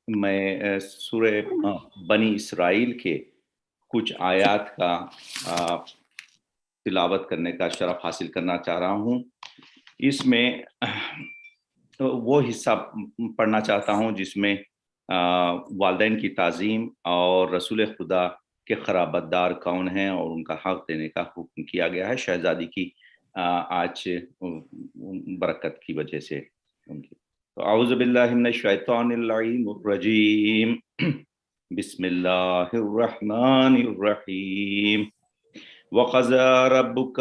میں سورہ بنی اسرائیل کے کچھ آیات کا تلاوت کرنے کا شرف حاصل کرنا چاہ رہا ہوں. اس میں وہ حصہ پڑھنا چاہتا ہوں جس میں والدین کی تعظیم اور رسول خدا کے خرابت دار کون ہیں اور ان کا حق دینے کا حکم کیا گیا ہے شہزادی کی آج برکت کی وجہ سے. تو اعوذ باللہ من الشیطان الرجیم بسم اللہ الرحمن الرحیم. وَقَضَىٰ رَبُّكَ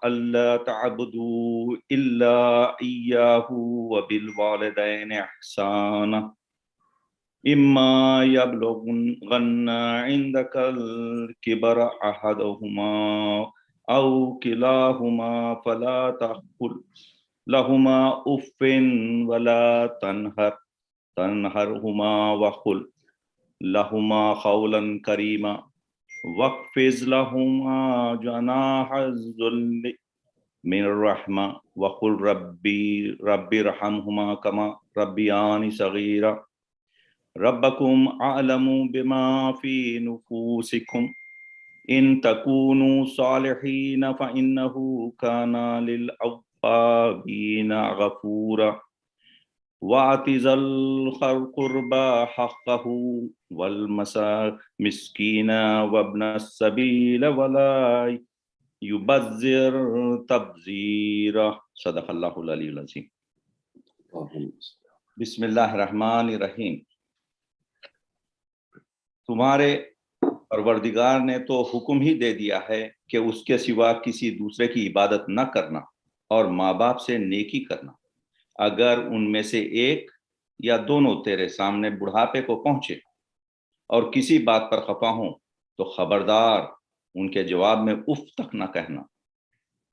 أَلَّا تَعْبُدُوا إِلَّا إِيَّاهُ وَبِالْوَالِدَيْنِ إِحْسَانًا إِمَّا يَبْلُغَنَّ عِندَكَ الْكِبَرَ أَحَدُهُمَا أَوْ كِلَاهُمَا فَلَا تَقُل لَهُمَا أُفٍّ وَلَا تَنْهَرْهُمَا وَقُل لَهُمَا قَوْلًا كَرِيمًا وَاخْفِضْ لَهُمَا جَنَاحَ الذُّلِّ مِنَ الرَّحْمَةِ وَقُلْ رَبِّ ارْحَمْهُمَا كَمَا رَبَّيَانِي صَغِيرًا رَبُّكُمْ أَعْلَمُ بِمَا فِي نُفُوسِكُمْ إِن تَكُونُوا صَالِحِينَ فَإِنَّهُ كَانَ لِلْأَوَّابِينَ غَفُورًا وَآتِ ذَا الْقُرْبَى حَقَّهُ وَالْمِسْكِينَ وَابْنَ السَّبِيلِ وَلَا يُبَذِّرْ تَبْذِيرًا. صدق اللہ العلی العظیم. بسم اللہ الرحمن الرحیم. تمہارے پروردگار نے تو حکم ہی دے دیا ہے کہ اس کے سوا کسی دوسرے کی عبادت نہ کرنا اور ماں باپ سے نیکی کرنا. اگر ان میں سے ایک یا دونوں تیرے سامنے بڑھاپے کو پہنچے اور کسی بات پر خفا ہوں تو خبردار ان کے جواب میں اف تک نہ کہنا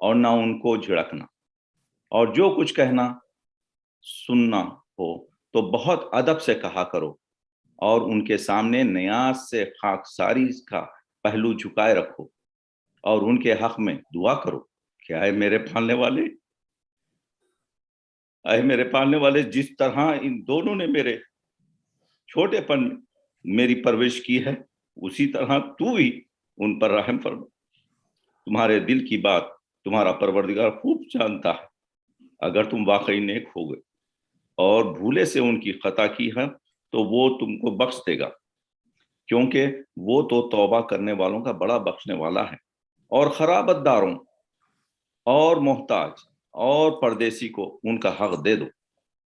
اور نہ ان کو جھڑکنا، اور جو کچھ کہنا سننا ہو تو بہت ادب سے کہا کرو اور ان کے سامنے نیاز سے خاکساری کا پہلو جھکائے رکھو اور ان کے حق میں دعا کرو کہ اے میرے پالنے والے، اے میرے پالنے والے، جس طرح ان دونوں نے میرے چھوٹے پن میری پرورش کی ہے اسی طرح تو بھی ان پر رحم فرما. تمہارے دل کی بات تمہارا پروردگار خوب جانتا ہے. اگر تم واقعی نیک ہو گئے اور بھولے سے ان کی خطا کی ہے تو وہ تم کو بخش دے گا، کیونکہ وہ تو توبہ کرنے والوں کا بڑا بخشنے والا ہے. اور خرابت داروں اور محتاج اور پردیسی کو ان کا حق دے دو،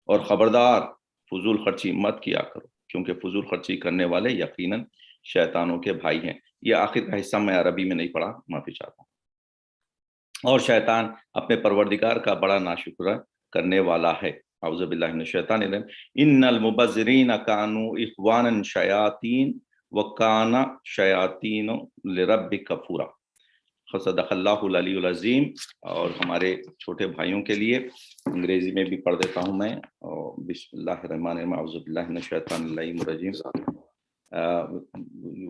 اور خبردار فضول خرچی مت کیا کرو، کیونکہ فضول خرچی کرنے والے یقیناً شیطانوں کے بھائی ہیں. یہ آخر کا حصہ میں عربی میں نہیں پڑھا، معافی چاہتا ہوں. اور شیطان اپنے پروردگار کا بڑا ناشکر کرنے والا ہے. اعوذ باللہ من الشیطان الرجیم. ان المبذرین کانوا اخوانا الشیاطین وکان شیاطین لربک کفورا. صدق اللہ العلی العظیم. اور ہمارے چھوٹے بھائیوں کے لیے انگریزی میں بھی پڑھ دیتا ہوں میں. بسم اللہ الرحمن الرحیم. اعوذ باللہ من الشیطان الرجیم.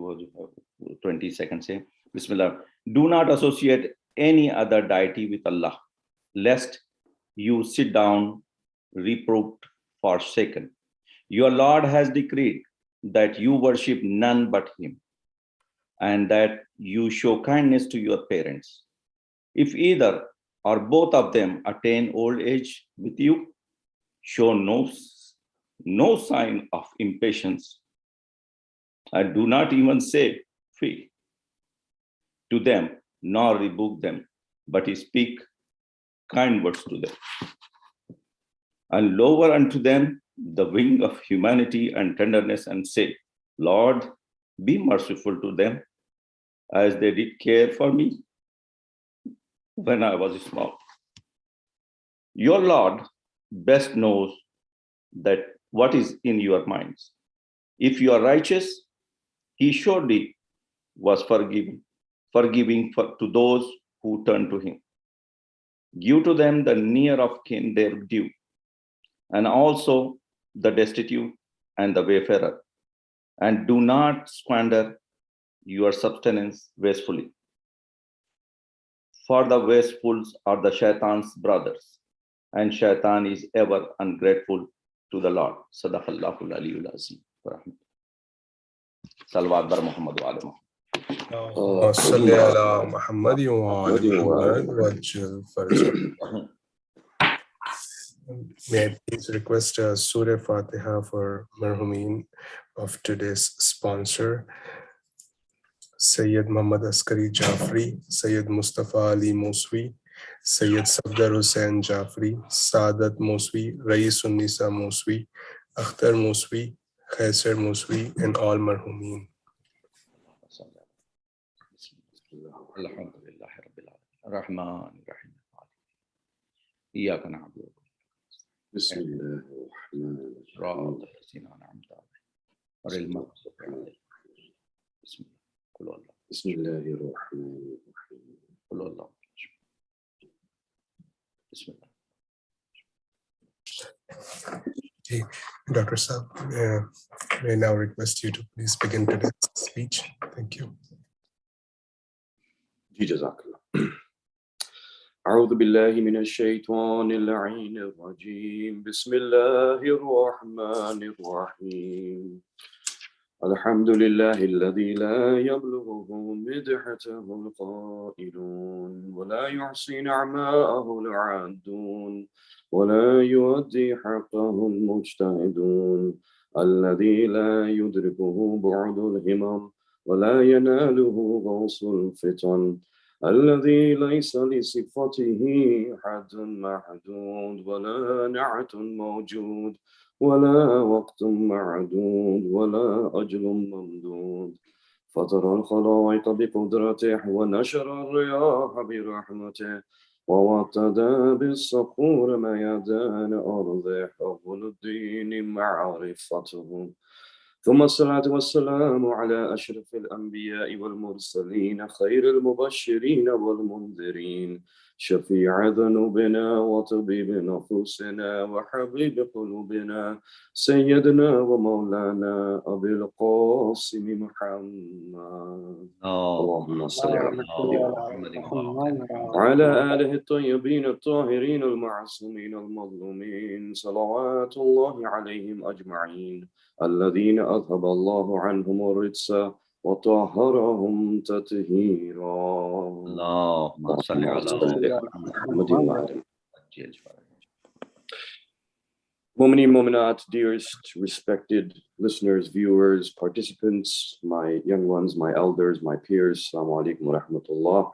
وہ جو ہے 20 سیکنڈ سے. بسم اللہ. Do not associate any other deity with Allah, lest you sit down reproved forsaken. Your Lord has decreed that you worship none but Him, and that you show kindness to your parents. If either or both of them attain old age with you, show no sign of impatience, and do not even say fie to them, nor rebuke them, but speak kind words to them, and lower unto them the wing of humanity and tenderness, and say, Lord, be merciful to them, as they did care for me when I was small. Your Lord best knows that what is in your minds. If you are righteous, He surely was forgiving to those who turn to Him. Give to them the near of kin their due, and also the destitute and the wayfarer, and do not squander your substance wastefully. For the wastefuls are the shaitan's brothers, and shaitan is ever ungrateful to the Lord. Sadaqallahul Aliyul Azim. Salawat bar Muhammad wa ala Muhammad. صل على محمد وعلى محمد وجل فرجه. May I please request Surah Fatiha for Marhumin of today's sponsor, Sayyid Muhammad Askari Jafri, Sayyid Mustafa Ali Moswi, Sayyid Safdar Hussain Jafri, Saadat Moswi, Rais Unnisa Moswi, Akhtar Moswi, Khaiser Moswi, and all Marhumin. Alhamdulillah Rabbil Alamin. Rahman Rahim. Iyyaka na'budu. Bismillah. Okay, Dr. Saab, may I now request you to please begin today's speech. Thank you. Jazakallah. أعوذ بالله من الشيطان اللعين الرجيم بسم الله الرحمن الرحيم الحمد لله الذي لا يبلغه مدحته القائلون ولا يحصي نعماءه العادون ولا يؤدي حقه المجتهدون الذي لا يدركه بعد الهمم ولا يناله غوص الفتن الذي ليس لصفته حد محدود ولا نعت موجود ولا وقت معدود ولا أجل ممدود فطر الخلائق بقدرته ونشر الرياح برحمته ووطد بالصقور ميدان أرضه أول الدين معرفته ثم الصلاة والسلام على أشرف الأنبياء والمرسلين خير المبشرين والمنذرين شفيع ذنوبنا وطبيب نفوسنا وحبيب قلوبنا سيدنا ومولانا أبي القاسم محمد اللهم صل على محمد وعلى آله الطيبين الطاهرين المعصومين المظلومين صلوات الله عليهم أجمعين الذين أذهب الله عنهم الرجس وطهرهم تطهيرا اللهم صل على محمد وعلى Mu'minin, Mu'minat, dearest, respected listeners, viewers, participants, my young ones, my elders, my peers, Assalamu alaikum wa rahmatullah.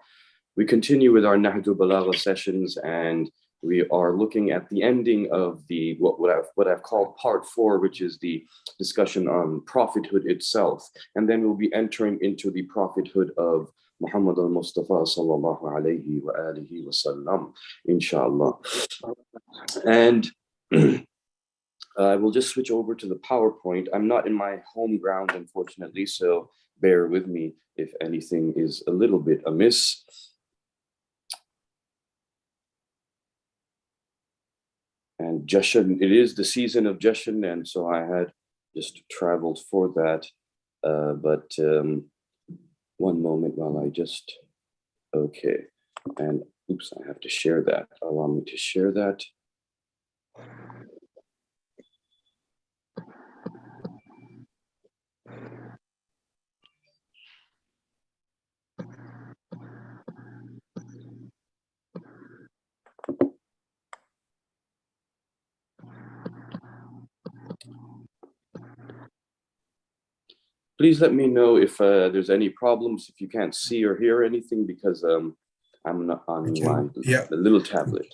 We continue with our Nahjul Balagha sessions, and we are looking at the ending of the what I've called part 4, which is the discussion on prophethood itself. And then we'll be entering into the prophethood of Muhammad al-Mustafa sallallahu alayhi wa alihi wa sallam, inshallah. And I will just switch over to the PowerPoint. I'm not in my home ground, unfortunately, so bear with me if anything is a little bit amiss. And Jashan, it is the season of Jashan, and so I had just traveled for that. But one moment while I just, okay. And oops, I have to share that. Allow me to share that. Please let me know if there's any problems, if you can't see or hear anything, because I'm not on the little tablet.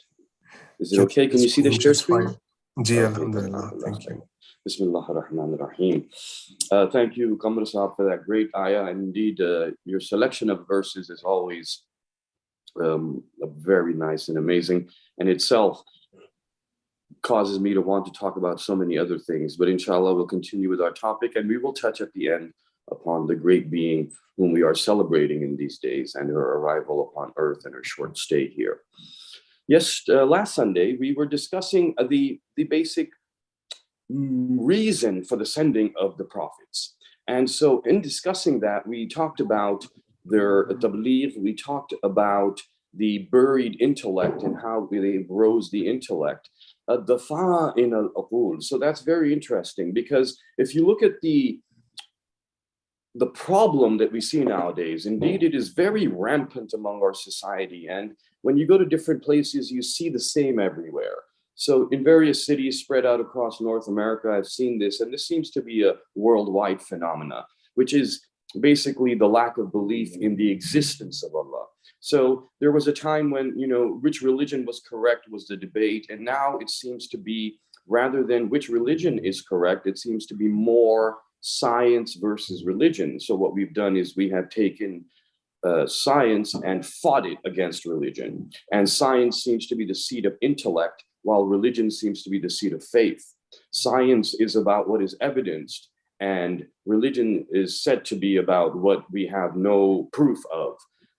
Is it okay? Can you see the share screen? Okay. Alhamdulillah. Thank you. Bismillah ar-Rahman ar-Rahim. Thank you, Qamar Sahab, for that great ayah. And indeed, your selection of verses is always very nice and amazing, and itself causes me to want to talk about so many other things. But inshallah, we'll continue with our topic, and we will touch at the end upon the great being whom we are celebrating in these days and her arrival upon earth and her short stay here. Yes, last Sunday, we were discussing the basic reason for the sending of the prophets. And so in discussing that, we talked about their tabligh, we talked about the buried intellect and how they rose the intellect. dafa'in al-uqul. So that's very interesting, because if you look at the problem that we see nowadays, indeed, it is very rampant among our society. And when you go to different places, you see the same everywhere. So in various cities spread out across North America, I've seen this, and this seems to be a worldwide phenomena, which is basically the lack of belief in the existence of Allah. So there was a time when, which religion was correct was the debate. And now it seems to be, rather than which religion is correct, it seems to be more science versus religion. So what we've done is we have taken science and fought it against religion. And science seems to be the seat of intellect, while religion seems to be the seat of faith. Science is about what is evidenced, and religion is said to be about what we have no proof of.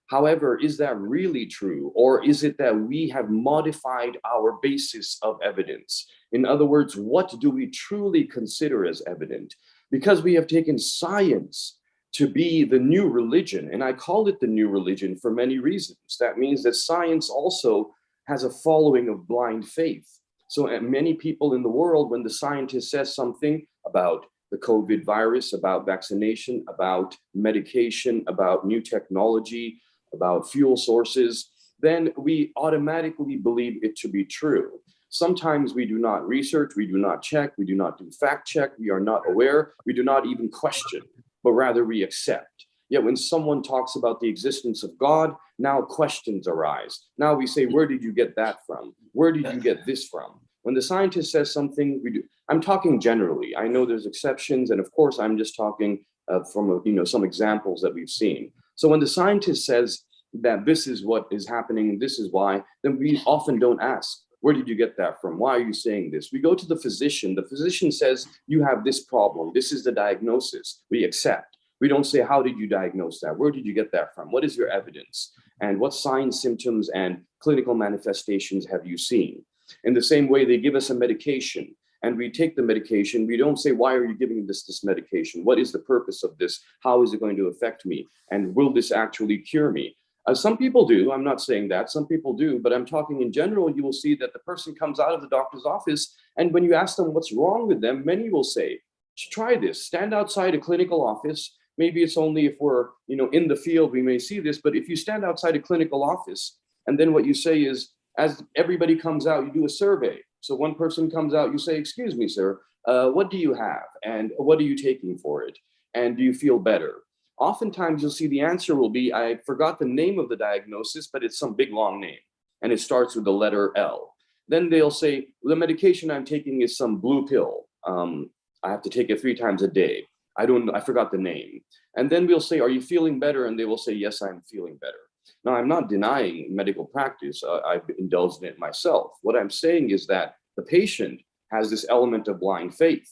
However, is that really true? Or is it that we have modified our basis of evidence? In other words, what do we truly consider as evident? Because we have taken science to be the new religion, and I call it the new religion for many reasons. That means that science also has a following of blind faith. So many people in the world, when the scientist says something about the COVID virus, about vaccination, about medication, about new technology, about fuel sources, then we automatically believe it to be true. Sometimes we do not research, we do not check, we do not do fact check, we are not aware, we do not even question, but rather we accept. Yet when someone talks about the existence of God, now questions arise. Now we say, where did you get that from? Where did you get this from? When the scientist says something, we do. I'm talking generally. I know there's exceptions, and of course, I'm just talking from some examples that we've seen. So when the scientist says that this is what is happening, this is why, then we often don't ask, where did you get that from? Why are you saying this? We go to the physician. The physician says, you have this problem. This is the diagnosis. We accept. We don't say, how did you diagnose that? Where did you get that from? What is your evidence? And what signs, symptoms, and clinical manifestations have you seen? In the same way, they give us a medication and we take the medication. We don't say, why are you giving this medication? What is the purpose of this? How is it going to affect me? And will this actually cure me? Some people do. I'm not saying that. Some people do, but I'm talking in general. You will see that the person comes out of the doctor's office, and when you ask them what's wrong with them, many will say, try this. Stand outside a clinical office. Maybe it's only if we're in the field we may see this, but if you stand outside a clinical office, and then what you say is, as everybody comes out, you do a survey. So one person comes out, you say, excuse me, sir, what do you have? And what are you taking for it? And do you feel better? Oftentimes you'll see the answer will be, I forgot the name of the diagnosis, but it's some big long name. And it starts with the letter L. Then they'll say, the medication I'm taking is some blue pill. I have to take it 3 times a day. I forgot the name. And then we'll say, are you feeling better? And they will say, yes, I'm feeling better. Now, I'm not denying medical practice. I've indulged in it myself. What I'm saying is that the patient has this element of blind faith.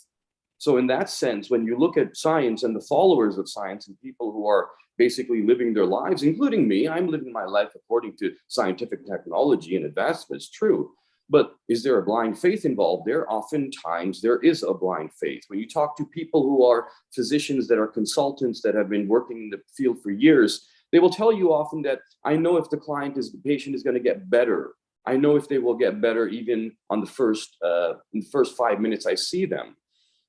So in that sense, when you look at science and the followers of science and people who are basically living their lives, including me, I'm living my life according to scientific technology and advancements, true. But is there a blind faith involved there? Oftentimes there is a blind faith. When you talk to people who are physicians that are consultants that have been working in the field for years, they will tell you often that I know if the patient is going to get better. I know if they will get better even on in the first 5 minutes I see them.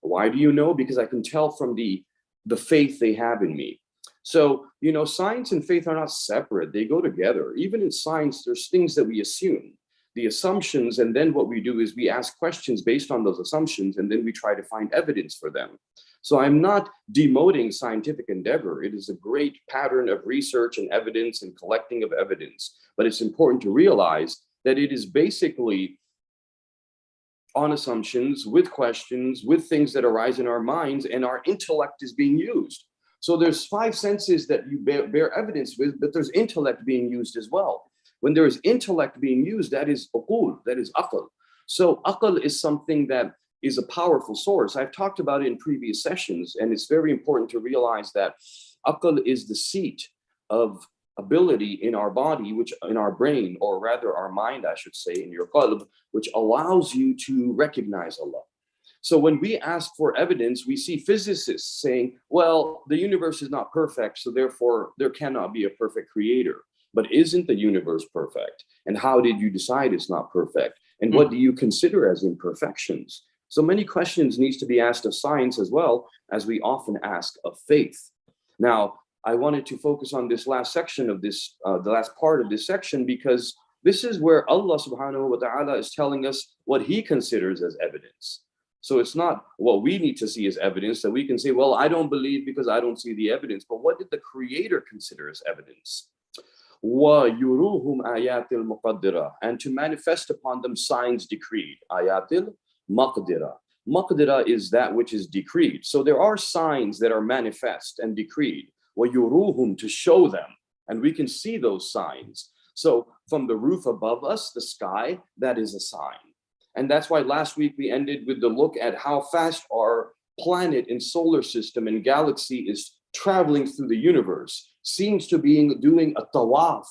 Why do you know? Because I can tell from the faith they have in me. So, science and faith are not separate. They go together. Even in science, there's things that we assume, the assumptions, and then what we do is we ask questions based on those assumptions, and then we try to find evidence for them. So I'm not demoting scientific endeavor. It is a great pattern of research and evidence and collecting of evidence. But it's important to realize that it is basically on assumptions, with questions, with things that arise in our minds, and our intellect is being used. So there's 5 senses that you bear evidence with, but there's intellect being used as well. When there is intellect being used, that is uqul, that is aql. So aql is something that is a powerful source. I've talked about it in previous sessions, and it's very important to realize that aql is the seat of ability in our body, which in our brain, or rather our mind, I should say, in your qalb, which allows you to recognize Allah. So when we ask for evidence, we see physicists saying, well, the universe is not perfect, so therefore there cannot be a perfect creator. But isn't the universe perfect? And how did you decide it's not perfect? And what do you consider as imperfections? So many questions needs to be asked of science as well as we often ask of faith. Now, I wanted to focus on this last section of this, the last part of this section, because this is where Allah subhanahu wa ta'ala is telling us what he considers as evidence. So it's not what we need to see as evidence that we can say, well, I don't believe because I don't see the evidence. But what did the Creator consider as evidence? وَيُرُوهُمْ آيَاتِ الْمُقَدِّرَةِ, and to manifest upon them signs decreed. Ayatil maqdira. Maqdira is that which is decreed. So there are signs that are manifest and decreed. وَيُرُوهُمْ, to show them. And we can see those signs. So from the roof above us, the sky, that is a sign. And that's why last week we ended with the look at how fast our planet and solar system and galaxy is traveling through the universe, seems to be doing a tawaf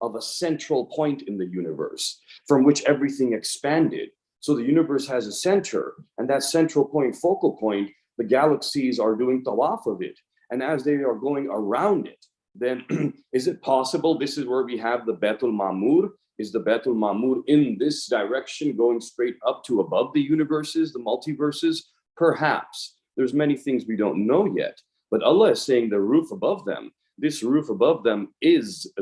of a central point in the universe from which everything expanded. So the universe has a center, and that central point, focal point, the galaxies are doing tawaf of it. And as they are going around it, then is it possible this is where we have the Baitul Ma'mur? Is the Baitul Ma'mur in this direction going straight up to above the universes, the multiverses? Perhaps. There's many things we don't know yet. But Allah is saying the roof above them, this roof above them is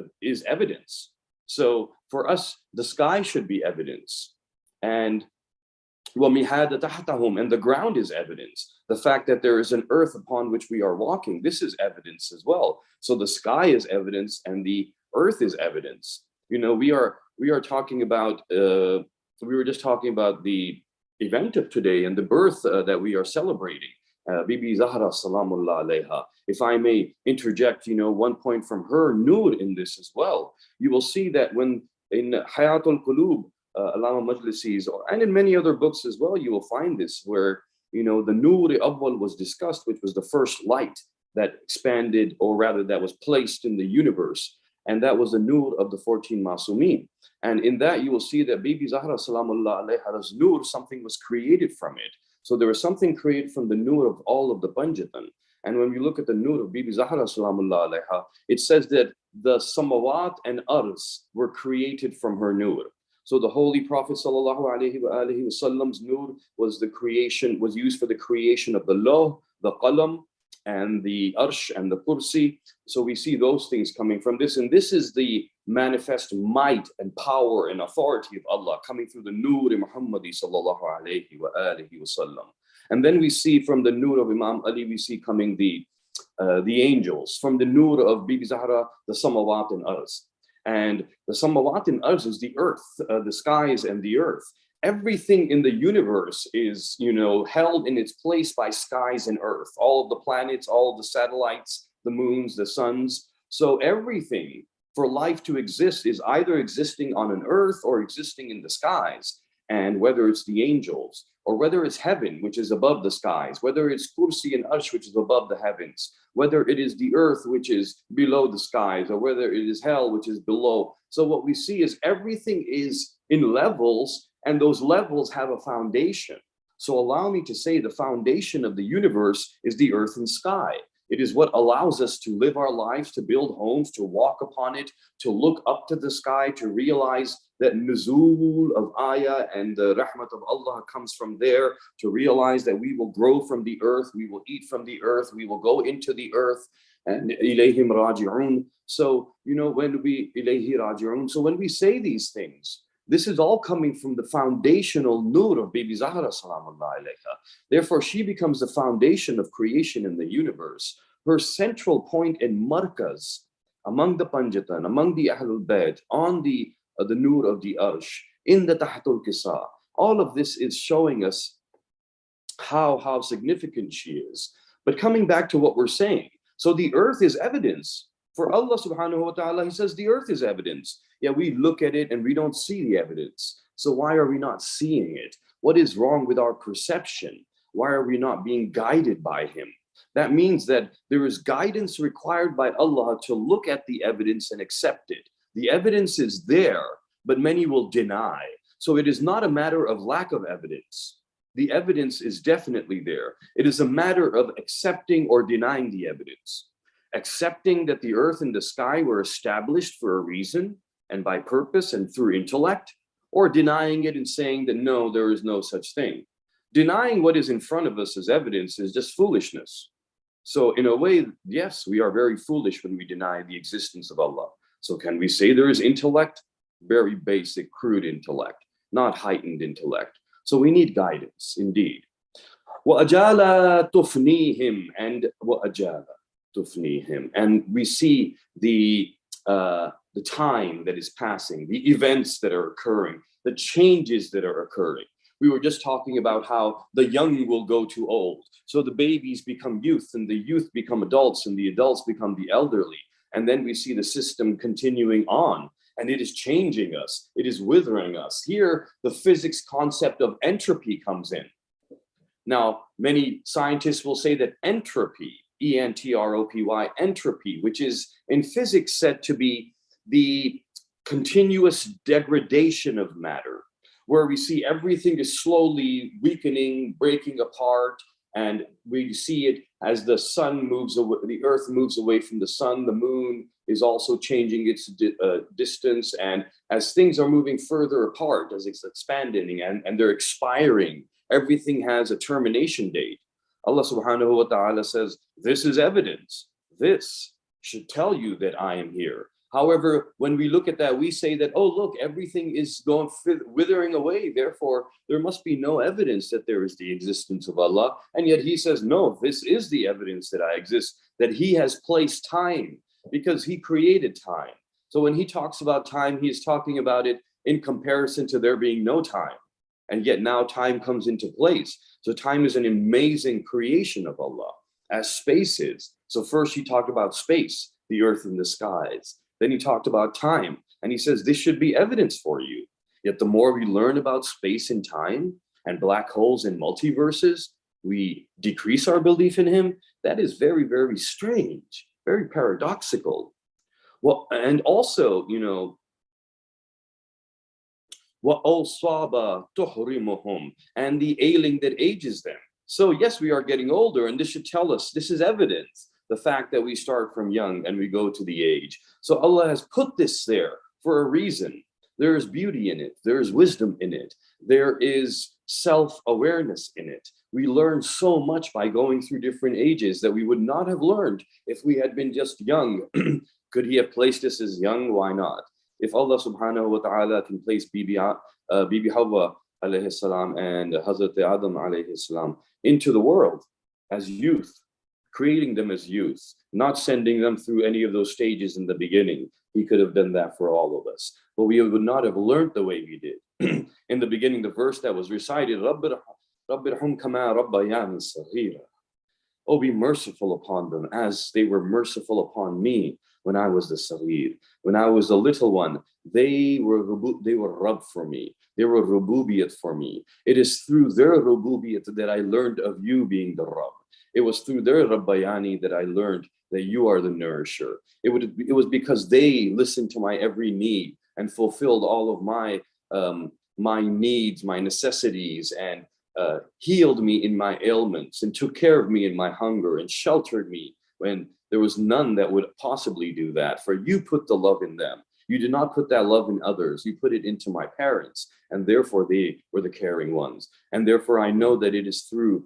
evidence. So for us, the sky should be evidence. And وَمِهَادَ تَحْتَهُمْ, and the ground is evidence. The fact that there is an earth upon which we are walking, this is evidence as well. So the sky is evidence and the earth is evidence. You know, we are talking about, we were just talking about the event of today and the birth that we are celebrating. Bibi Zahra salamullah alayha. If I may interject, you know, one point from her nur in this as well, you will see that when in Hayatul Qulub, Alama Majlisi's, and in many other books as well, you will find this where, you know, the nur awwal was discussed, which was the first light that expanded, or rather that was placed in the universe. And that was the nur of the 14 Masumin. And in that, you will see that Bibi Zahra salamullah alayha's nur, something was created from it. So there was something created from the nur of all of the Panjatan. And when we look at the nur of Bibi Zahra salamullah alayha, it says that the samawat and arz were created from her nur. So the Holy Prophet sallallahu alaihi wasallam's nur was the creation, was used for the creation of the law, the qalam, and the arsh and the kursi. So we see those things coming from this. And this is the manifest might and power and authority of Allah coming through the nur Muhammadi sallallahu alaihi wasallam. And then we see from the nur of Imam Ali, we see coming the angels. From the nur of Bibi Zahra, the samawat and arz. And the samawat and arz is the earth, the skies and the earth. Everything in the universe is, you know, held in its place by skies and earth. All of the planets, all of the satellites, the moons, the suns. So everything for life to exist is either existing on an earth or existing in the skies. And whether it's the angels, or whether it's heaven, which is above the skies, whether it's kursi and arsh, which is above the heavens, whether it is the earth, which is below the skies, or whether it is hell, which is below. So what we see is everything is in levels, and those levels have a foundation. So allow me to say the foundation of the universe is the earth and sky. It is what allows us to live our lives, to build homes, to walk upon it, to look up to the sky, to realize that nuzul of ayah and the rahmat of Allah comes from there, to realize that we will grow from the earth, we will eat from the earth, we will go into the earth, and ilayhim raji'un. So, you know, when we ilayhi raji'un, so when we say these things, this is all coming from the foundational nur of Bibi Zahra salamullah alayha. Therefore, she becomes the foundation of creation in the universe. Her central point in markaz, among the Panjatan, among the Ahlul Bayt, on the nur of the Arsh, in the Tahtul Kisa, all of this is showing us how significant she is. But coming back to what we're saying, so the earth is evidence. For Allah subhanahu wa ta'ala, he says the earth is evidence. Yeah, we look at it and we don't see the evidence. So why are we not seeing it? What is wrong with our perception? Why are we not being guided by him? That means that there is guidance required by Allah to look at the evidence and accept it. The evidence is there, but many will deny. So it is not a matter of lack of evidence. The evidence is definitely there. It is a matter of accepting or denying the evidence. Accepting that the earth and the sky were established for a reason and by purpose and through intellect, or denying it and saying that no, there is no such thing. Denying what is in front of us as evidence is just foolishness. So in a way, yes, we are very foolish when we deny the existence of Allah. So can we say there is intellect? Very basic, crude intellect, not heightened intellect. So we need guidance, indeed. وَأَجَالَ تُفْنِيهِمْ and وَأَجَالَ تُفْنِيهِمْ. And we see the time that is passing, the events that are occurring, the changes that are occurring. We were just talking about how the young will go to old. So the babies become youth, and the youth become adults, and the adults become the elderly. And then we see the system continuing on, and it is changing us. It is withering us. Here, the physics concept of entropy comes in. Now, many scientists will say that entropy, E-N-T-R-O-P-Y, entropy, which is in physics said to be the continuous degradation of matter, where we see everything is slowly weakening, breaking apart, and we see it as the sun moves away, the earth moves away from the sun, the moon is also changing its distance, and as things are moving further apart, as it's expanding and they're expiring, everything has a termination date. Allah subhanahu wa ta'ala says, this is evidence. This should tell you that I am here. However, when we look at that, we say that, oh, look, everything is going withering away. Therefore, there must be no evidence that there is the existence of Allah. And yet he says, no, this is the evidence that I exist, that he has placed time because he created time. So when he talks about time, he is talking about it in comparison to there being no time. And yet now time comes into place. So time is an amazing creation of Allah, as space is. So first he talked about space, the earth and the skies. Then he talked about time, and he says, this should be evidence for you. Yet the more we learn about space and time and black holes and multiverses, we decrease our belief in him. That is very, very strange, very paradoxical. Well, and also, you know, and the ailing that ages them. So yes, we are getting older, and this should tell us, this is evidence, the fact that we start from young and we go to the age. So Allah has put this there for a reason. There is beauty in it. There is wisdom in it. There is self-awareness in it. We learn so much by going through different ages that we would not have learned if we had been just young. Could he have placed us as young? Why not? If Allah subhanahu wa ta'ala can place Bibi Hawa alayhi salam and Hazrat Adam alayhi salam into the world as youth, creating them as youth, not sending them through any of those stages in the beginning, he could have done that for all of us. But we would not have learned the way we did. In the beginning, the verse that was recited, Rabbirhum kama rabbayani saghira. Oh, be merciful upon them as they were merciful upon me when I was the saghir. When I was the little one, they were Rabb for me. They were rububiyat for me. It is through their rububiyat that I learned of you being the Rabb. It was through their Rabbayani that I learned that you are the nourisher. It was because they listened to my every need and fulfilled all of my needs, my necessities, and healed me in my ailments, and took care of me in my hunger, and sheltered me when there was none that would possibly do that. For you put the love in them. You did not put that love in others. You put it into my parents, and therefore they were the caring ones. And therefore I know that it is through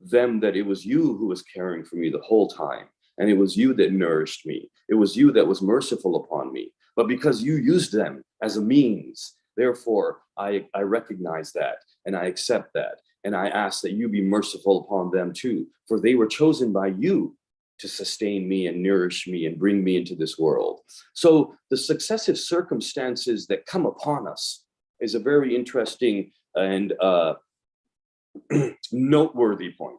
them that it was you who was caring for me the whole time. And it was you that nourished me. It was you that was merciful upon me. But because you used them as a means, therefore I recognize that, and I accept that. And I ask that you be merciful upon them too, for they were chosen by you to sustain me and nourish me and bring me into this world. So the successive circumstances that come upon us is a very interesting and noteworthy point.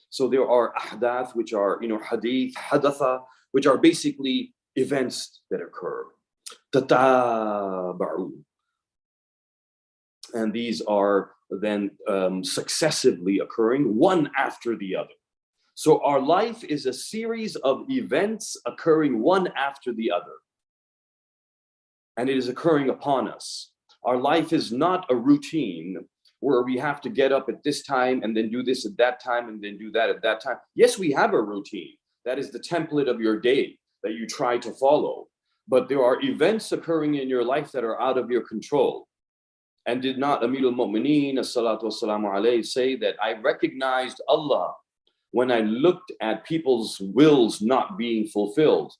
So there are ahdath, which are, hadith, hadatha, which are basically events that occur. And these are then successively occurring one after the other. So our life is a series of events occurring one after the other. And it is occurring upon us. Our life is not a routine where we have to get up at this time and then do this at that time and then do that at that time. Yes, we have a routine. That is the template of your day that you try to follow. But there are events occurring in your life that are out of your control. And did not Amir al-Mu'mineen, as-salatu was-salamu alayhi, say that I recognized Allah when I looked at people's wills not being fulfilled?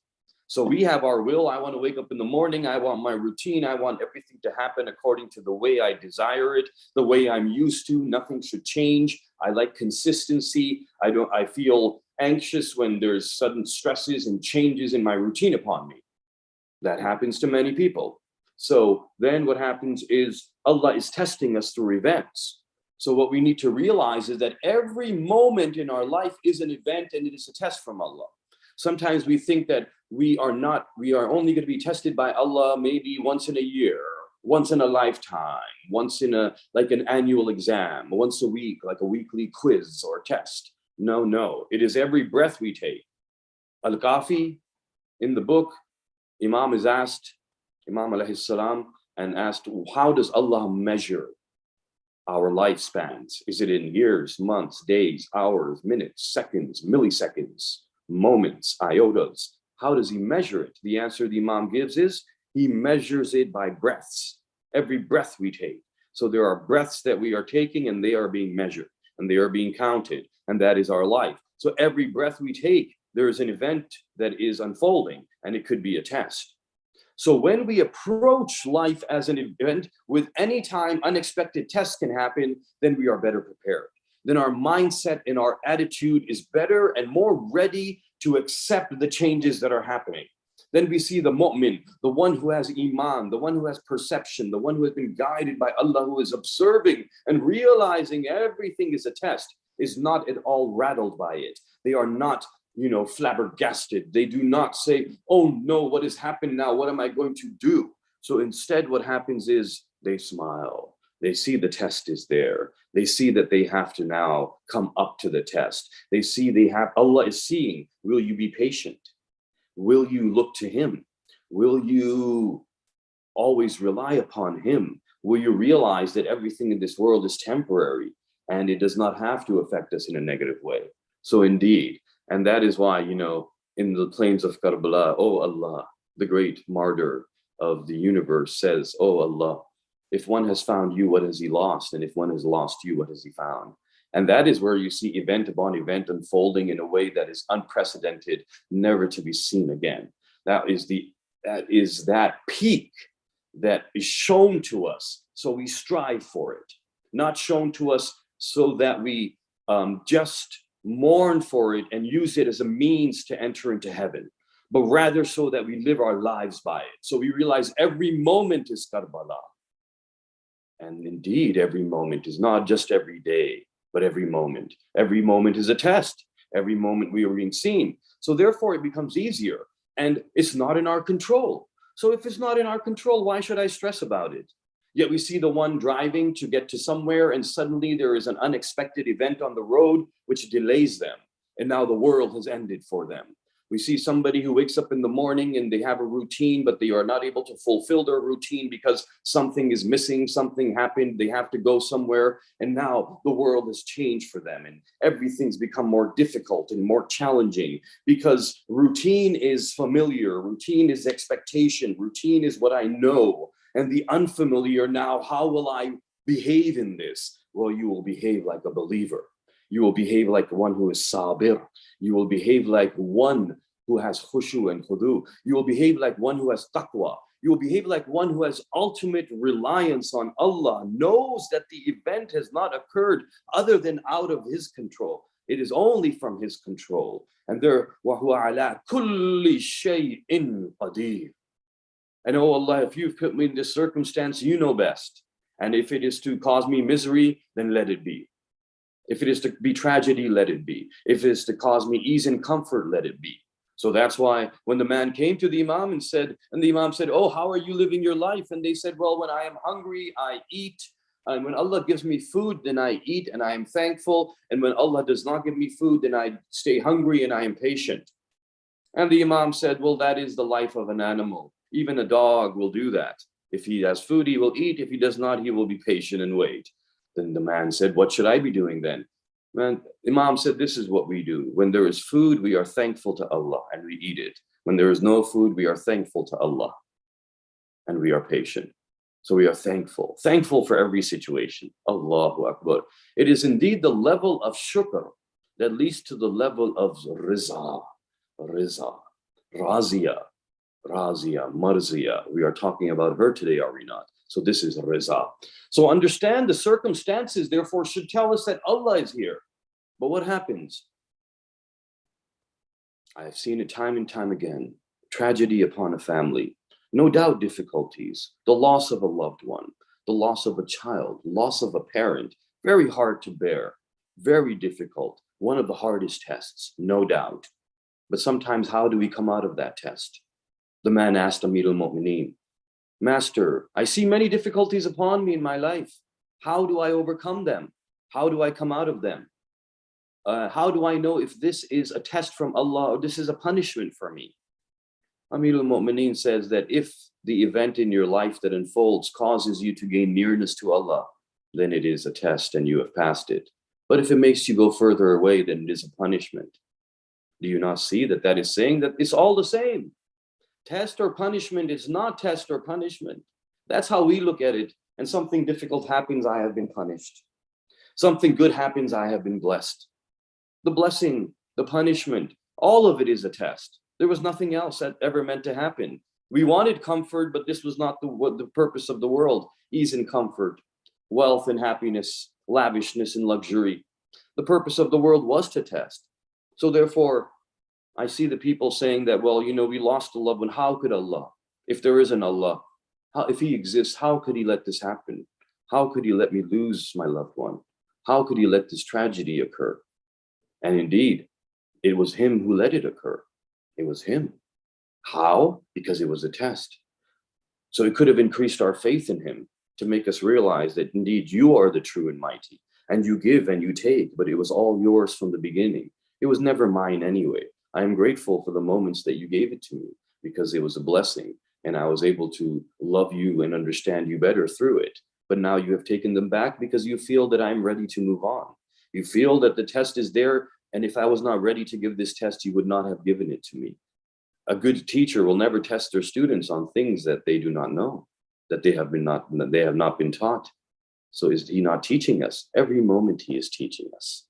So we have our will. I want to wake up in the morning. I want my routine. I want everything to happen according to the way I desire it, the way I'm used to. Nothing should change. I like consistency. I feel anxious when there's sudden stresses and changes in my routine upon me. That happens to many people. So then what happens is Allah is testing us through events. So what we need to realize is that every moment in our life is an event, and it is a test from Allah. Sometimes we think that we are only going to be tested by Allah maybe once in a year, once in a lifetime, once in like an annual exam, once a week, like a weekly quiz or test. No, it is every breath we take. Al-Kafi, in the book, Imam is asked, Imam alayhi salam, and asked, how does Allah measure our lifespans? Is it in years, months, days, hours, minutes, seconds, milliseconds, moments, iotas? How does he measure it? The answer the Imam gives is, he measures it by breaths, every breath we take. So there are breaths that we are taking, and they are being measured, and they are being counted, and that is our life. So every breath we take, there is an event that is unfolding, and it could be a test. So when we approach life as an event, with any time unexpected tests can happen, then we are better prepared. Then our mindset and our attitude is better and more ready to accept the changes that are happening. Then we see the mu'min, the one who has iman, the one who has perception, the one who has been guided by Allah, who is observing and realizing everything is a test, is not at all rattled by it. They are not flabbergasted. They do not say, oh no, what has happened now? What am I going to do? So instead, what happens is they smile. They see the test is there. They see that they have to now come up to the test. They see Allah is seeing, will you be patient? Will you look to Him? Will you always rely upon Him? Will you realize that everything in this world is temporary and it does not have to affect us in a negative way? So indeed, and that is why, in the plains of Karbala, oh Allah, the great martyr of the universe says, oh Allah, if one has found you, what has he lost? And if one has lost you, what has he found? And that is where you see event upon event unfolding in a way that is unprecedented, never to be seen again. That is that peak that is shown to us, so we strive for it. Not shown to us so that we just mourn for it and use it as a means to enter into heaven, but rather so that we live our lives by it. So we realize every moment is Karbala. And indeed, every moment is not just every day, but every moment. Every moment is a test. Every moment we are being seen. So therefore, it becomes easier. And it's not in our control. So if it's not in our control, why should I stress about it? Yet we see the one driving to get to somewhere, and suddenly there is an unexpected event on the road which delays them. And now the world has ended for them. We see somebody who wakes up in the morning and they have a routine, but they are not able to fulfill their routine because something is missing, something happened, they have to go somewhere. And now the world has changed for them, and everything's become more difficult and more challenging because routine is familiar, routine is expectation, routine is what I know. And the unfamiliar now, how will I behave in this? Well, you will behave like a believer. You will behave like one who is sabir. You will behave like one who has khushu and khudu. You will behave like one who has taqwa. You will behave like one who has ultimate reliance on Allah, knows that the event has not occurred other than out of His control. It is only from His control. And there, وَهُوَ عَلَىٰ كُلِّ شَيْءٍ قَدِيرٌ. And oh Allah, if you've put me in this circumstance, you know best. And if it is to cause me misery, then let it be. If it is to be tragedy, let it be. If it is to cause me ease and comfort, let it be. So that's why when the man came to the Imam and the Imam said, oh, how are you living your life? And they said, well, when I am hungry, I eat. And when Allah gives me food, then I eat and I am thankful. And when Allah does not give me food, then I stay hungry and I am patient. And the Imam said, well, that is the life of an animal. Even a dog will do that. If he has food, he will eat. If he does not, he will be patient and wait. Then the man said, what should I be doing then? Man, Imam said, this is what we do. When there is food, we are thankful to Allah and we eat it. When there is no food, we are thankful to Allah and we are patient. So we are thankful for every situation. Allahu Akbar. It is indeed the level of shukr that leads to the level of riza, razia, marzia. We are talking about her today, are we not? So this is riza. So understand the circumstances, therefore, should tell us that Allah is here. But what happens? I have seen it time and time again. Tragedy upon a family. No doubt difficulties, the loss of a loved one, the loss of a child, loss of a parent, very hard to bear, very difficult, one of the hardest tests, no doubt. But sometimes how do we come out of that test? The man asked Amir al-Mu'mineen, Master, I see many difficulties upon me in my life. How do I overcome them? How do I come out of them? How do I know if this is a test from Allah or this is a punishment for me? Amir al-Mu'mineen says that if the event in your life that unfolds causes you to gain nearness to Allah, then it is a test and you have passed it. But if it makes you go further away, then it is a punishment. Do you not see that that is saying that it's all the same? Test or punishment is not test or punishment. That's how we look at it. And something difficult happens, I have been punished. Something good happens, I have been blessed. The blessing, the punishment, all of it is a test. There was nothing else that ever meant to happen. We wanted comfort, but this was not the purpose of the world. Ease and comfort, wealth and happiness, lavishness and luxury. The purpose of the world was to test. So therefore, I see the people saying that, well, you know, we lost a loved one. How could Allah? If there is an Allah, if He exists, how could He let this happen? How could He let me lose my loved one? How could He let this tragedy occur? And indeed, it was Him who let it occur. It was Him. How? Because it was a test. So it could have increased our faith in Him to make us realize that indeed you are the true and mighty, and you give and you take, but it was all yours from the beginning. It was never mine anyway. I am grateful for the moments that you gave it to me because it was a blessing and I was able to love you and understand you better through it. But now you have taken them back because you feel that I'm ready to move on. You feel that the test is there, and if I was not ready to give this test, you would not have given it to me. A good teacher will never test their students on things that they do not know, that they have not been taught. So is He not teaching us? Every moment He is teaching us.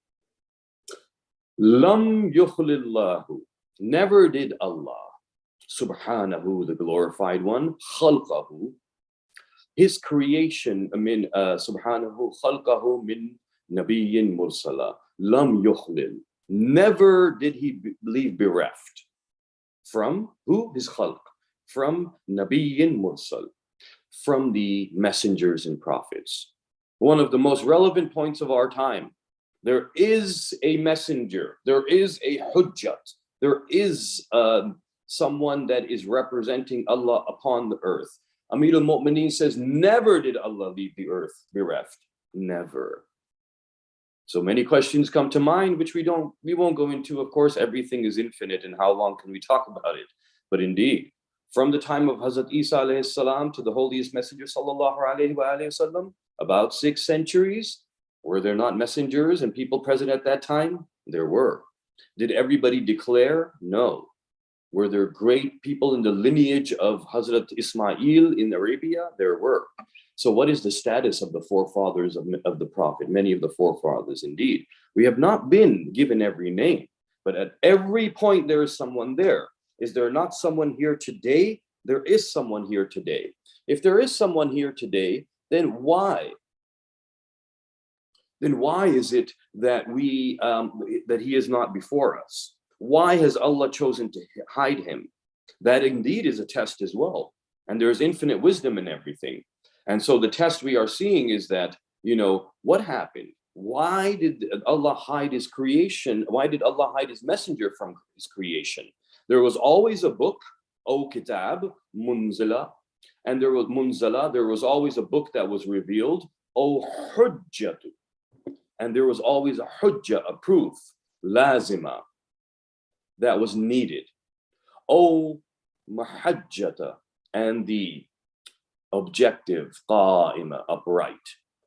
Lam yukhlillahu, never did Allah, subhanahu, the glorified one, khalqahu, His creation, subhanahu, khalqahu min nabiyyin mursala, lam yukhlil, never did He leave bereft. From who? His khalq. From nabiyyin mursal, from the messengers and prophets. One of the most relevant points of our time. There is a messenger, there is a hujjat, there is someone that is representing Allah upon the earth. Amir al-Mu'mineen says, never did Allah leave the earth bereft, never. So many questions come to mind, which we won't go into. Of course, everything is infinite, and how long can we talk about it? But indeed, from the time of Hazrat Isa alayhi salam to the holiest messenger sallallahu alayhi wa sallam, about 6 centuries. Were there not messengers and people present at that time? There were. Did everybody declare? No. Were there great people in the lineage of Hazrat Ismail in Arabia? There were. So what is the status of the forefathers of the Prophet? Many of the forefathers, indeed. We have not been given every name, but at every point there is someone there. Is there not someone here today? There is someone here today. If there is someone here today, then why? Then why is it that that He is not before us? Why has Allah chosen to hide Him? That indeed is a test as well. And there is infinite wisdom in everything. And so the test we are seeing is that, you know, what happened? Why did Allah hide His creation? Why did Allah hide His messenger from His creation? There was always a book, O Kitab, Munzila, and there was always a book that was revealed, O Hujjatu. And there was always a hujjah, a proof, lazima, that was needed. O mahajjata, and the objective, qa'ima, upright.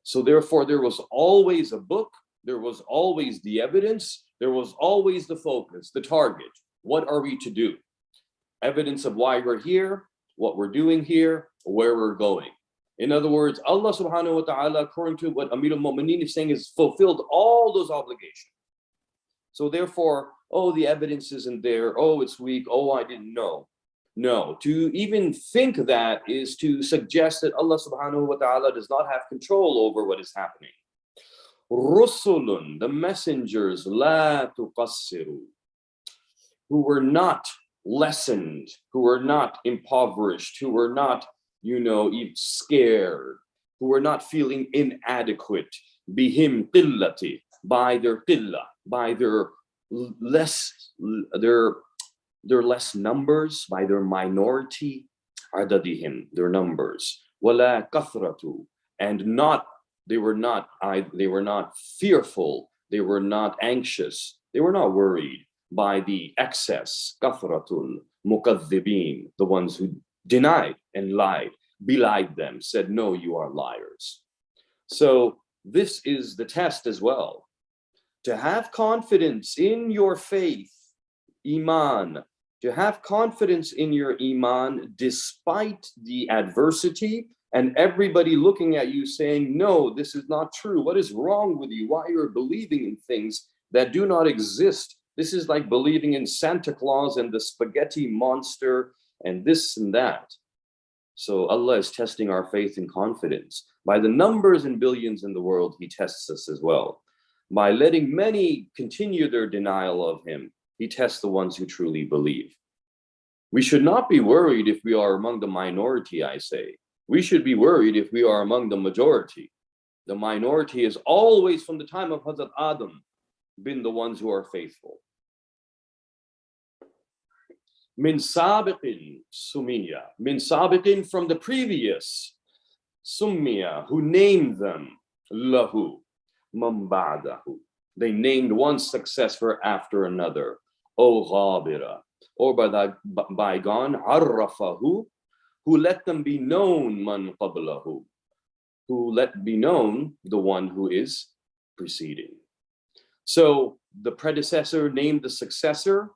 So therefore there was always a book, there was always the evidence, there was always the focus, the target. What are we to do? evidence of why we're here, what we're doing here, where we're going. In other words, Allah subhanahu wa ta'ala, according to what Amir al-Mu'mineen is saying, has fulfilled all those obligations. So therefore, oh, the evidence isn't there. Oh, it's weak. Oh, I didn't know. No, to even think that is to suggest that Allah subhanahu wa ta'ala does not have control over what is happening. Rusulun, the messengers, la tuqassiru, who were not lessened, who were not impoverished, who were not, even scared, who were not feeling inadequate, bihim qillati, by their qillah, by their less numbers, by their minority, adadihim, their numbers, wala kathratu, and they were not fearful, they were not anxious, they were not worried by the excess, kathratul mukadhibin, the ones who denied and lied, belied them, said, no, you are liars. So this is the test as well. To have confidence in your faith, iman, to have confidence in your iman despite the adversity and everybody looking at you saying, no, this is not true. What is wrong with you? Why you're believing in things that do not exist? This is like believing in Santa Claus and the spaghetti monster and this and that. So Allah is testing our faith and confidence. By the numbers and billions in the world, He tests us as well. By letting many continue their denial of Him, He tests the ones who truly believe. We should not be worried if we are among the minority, I say. We should be worried if we are among the majority. The minority is always, from the time of Hazrat Adam, been the ones who are faithful. Min sabiqin sumiya. Min sabiqin, from the previous. Summiya, who named them. Lahu. Man ba'dahu. They named one successor after another. O ghabira. Or by the bygone. Arrafahu. Who let them be known, man qablahu. Who let be known the one who is preceding. So the predecessor named the successor.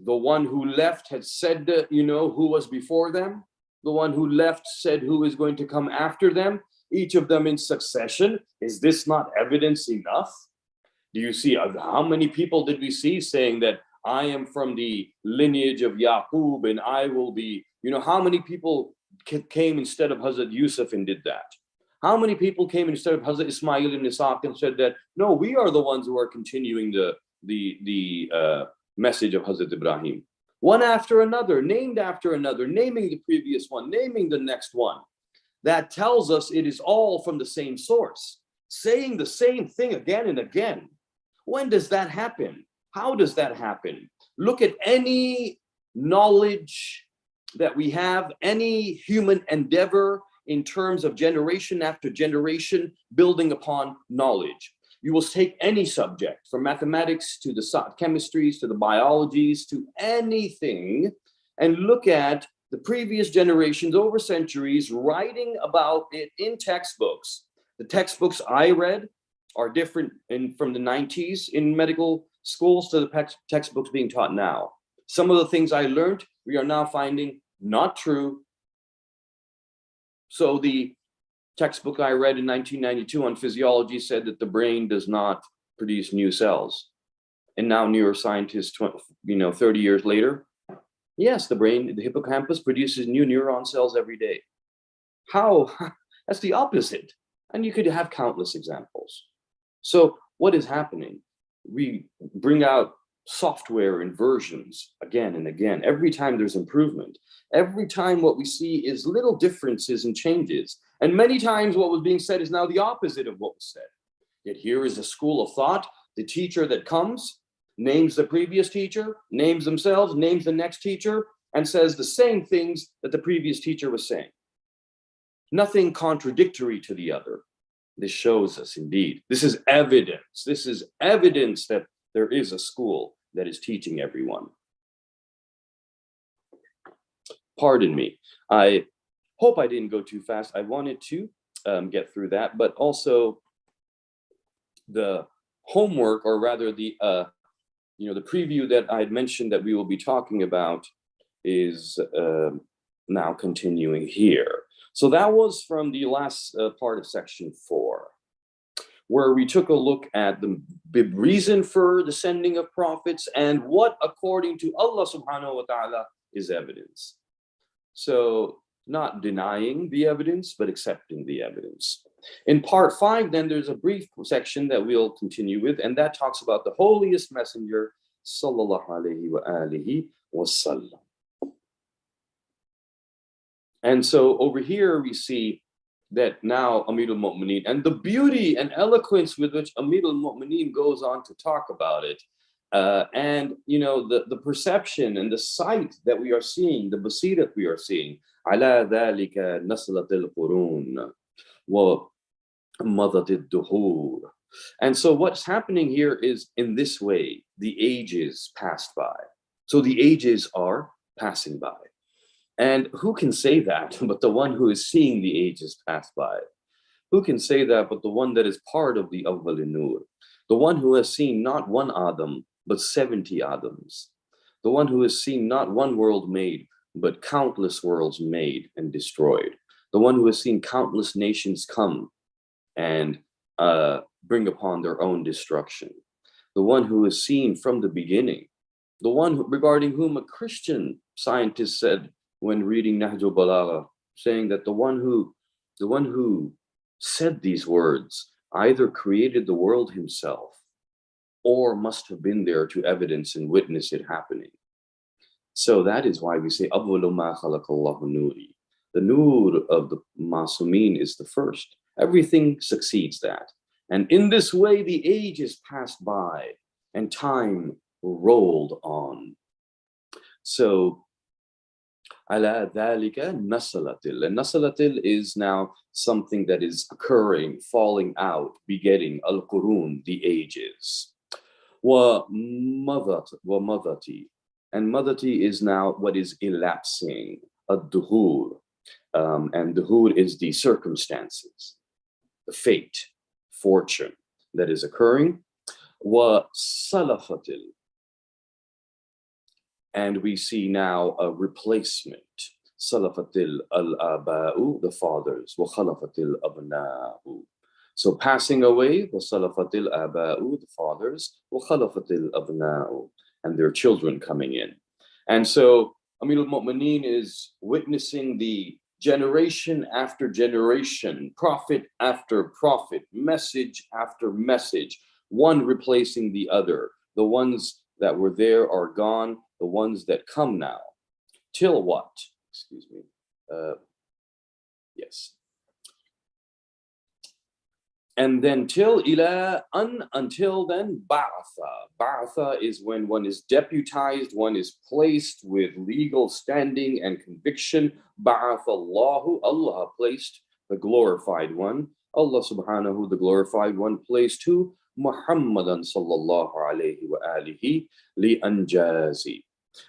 The one who left had said, who was before them. The one who left said who is going to come after them. Each of them in succession. Is this not evidence enough? Do you see how many people did we see saying that I am from the lineage of Yaqub and I will be, how many people came instead of Hazrat Yusuf and did that? How many people came instead of Hazrat Ismail and Isaac and said that, no, we are the ones who are continuing the message of Hazrat Ibrahim? One after another, named after another, naming the previous one, naming the next one. That tells us it is all from the same source, saying the same thing again and again. When does that happen? How does that happen? Look at any knowledge that we have, any human endeavor in terms of generation after generation, building upon knowledge. You will take any subject, from mathematics to the chemistries, to the biologies, to anything, and look at the previous generations over centuries writing about it in textbooks. The textbooks I read are different from the 90s in medical schools to the textbooks being taught now. Some of the things I learned, we are now finding not true. So the textbook I read in 1992 on physiology said that the brain does not produce new cells. And now neuroscientists, 30 years later, yes, the brain, the hippocampus produces new neuron cells every day. How? That's the opposite. And you could have countless examples. So what is happening? We bring out software and versions again and again. Every time there's improvement. Every time what we see is little differences and changes. And many times what was being said is now the opposite of what was said. Yet here is a school of thought. The teacher that comes names the previous teacher, names themselves, names the next teacher, and says the same things that the previous teacher was saying. Nothing contradictory to the other. This shows us indeed. This is evidence. This is evidence that there is a school that is teaching everyone. Pardon me. I hope I didn't go too fast. I wanted to get through that, but also the homework, or rather the preview that I had mentioned that we will be talking about is now continuing here. So that was from the last part of section 4, where we took a look at the reason for the sending of prophets and what, according to Allah subhanahu wa ta'ala, is evidence. So not denying the evidence, but accepting the evidence. In part 5, then there's a brief section that we'll continue with, and that talks about the holiest messenger, sallallahu alayhi wa alihi wa sallam. And so over here we see that now Amir al-Mu'mineen, and the beauty and eloquence with which Amir al-Mu'mineen goes on to talk about it, and the perception and the sight that we are seeing, the basirat we are seeing, ala dhalika naslatil qurun wa madatil duhur. And so what's happening here is, in this way, the ages passed by. So the ages are passing by. And who can say that but the one who is seeing the ages pass by? Who can say that but the one that is part of the Awwal Nur? The one who has seen not one Adam, but 70 Adams. The one who has seen not one world made, but countless worlds made and destroyed. The one who has seen countless nations come and bring upon their own destruction. The one who has seen from the beginning. The one regarding whom a Christian scientist said, when reading Nahjul Balagha, saying that the one who said these words either created the world himself or must have been there to evidence and witness it happening. So that is why we say, Awwalu ma khalaqallahu nuri. The nur of the Masumin is the first. Everything succeeds that. And in this way, the ages passed by and time rolled on. So, ala dhalika nasalatil. And nasalatil is now something that is occurring, falling out, begetting al-qurun, the ages. Wa madati. And madati is now what is elapsing, ad-duhur. And duhur is the circumstances, the fate, fortune that is occurring. Wa salafatil. And we see now a replacement. Salafatil al-aba'u, the fathers. Wa khalafatil abna'u. So passing away, wa salafatil aba'u, the fathers. Wa khalafatil abna'u, and their children coming in. And so Amir al-Mu'mineen is witnessing the generation after generation, prophet after prophet, message after message, one replacing the other. The ones that were there are gone. The ones that come now, till what? Excuse me. Yes. And then till ila until then, ba'atha. Ba'atha is when one is deputized, one is placed with legal standing and conviction. Ba'atha Allahu, Allah placed the glorified one. Allah subhanahu, the glorified one, placed who? Muhammadan sallallahu alayhi wa alihi li anjazi.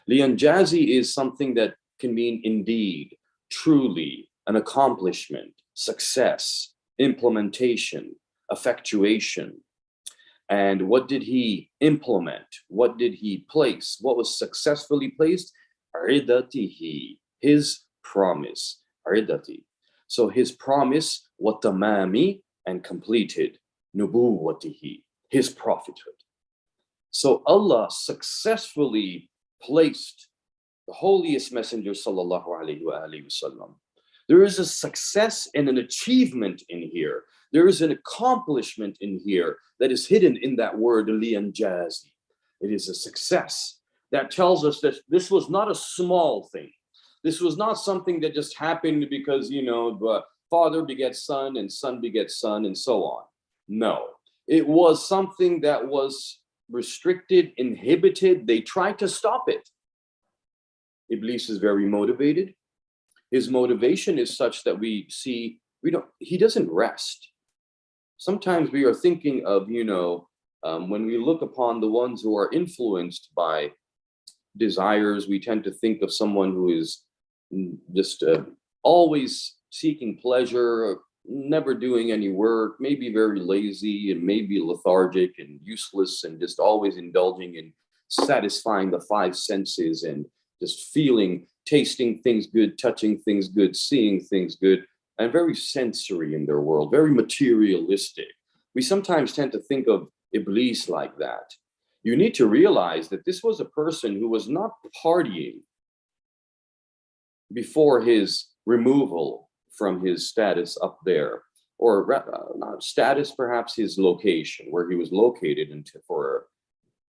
Lianjazi is something that can mean indeed, truly, an accomplishment, success, implementation, effectuation. And what did he implement? What did he place? What was successfully placed? Ridatihi, his promise. Ridati. So his promise, watamami, and completed. Nubuwatihi, his prophethood. So Allah successfully placed the holiest messenger sallallahu alaihi wasallam. There is a success and an achievement in here. There is an accomplishment in here that is hidden in that word lianjazi. It is a success that tells us that this was not a small thing. This was not something that just happened because, father begets son and son begets son and so on. No, it was something that was restricted, inhibited. They tried to stop it. Iblis is very motivated. His motivation is such that we see, he doesn't rest. Sometimes we are thinking of, when we look upon the ones who are influenced by desires, we tend to think of someone who is just always seeking pleasure, never doing any work, maybe very lazy and maybe lethargic and useless and just always indulging in satisfying the five senses and just feeling, tasting things good, touching things good, seeing things good, and very sensory in their world, very materialistic. We sometimes tend to think of Iblis like that. You need to realize that this was a person who was not partying before his removal from his status up there, or not status, perhaps his location, where he was located for a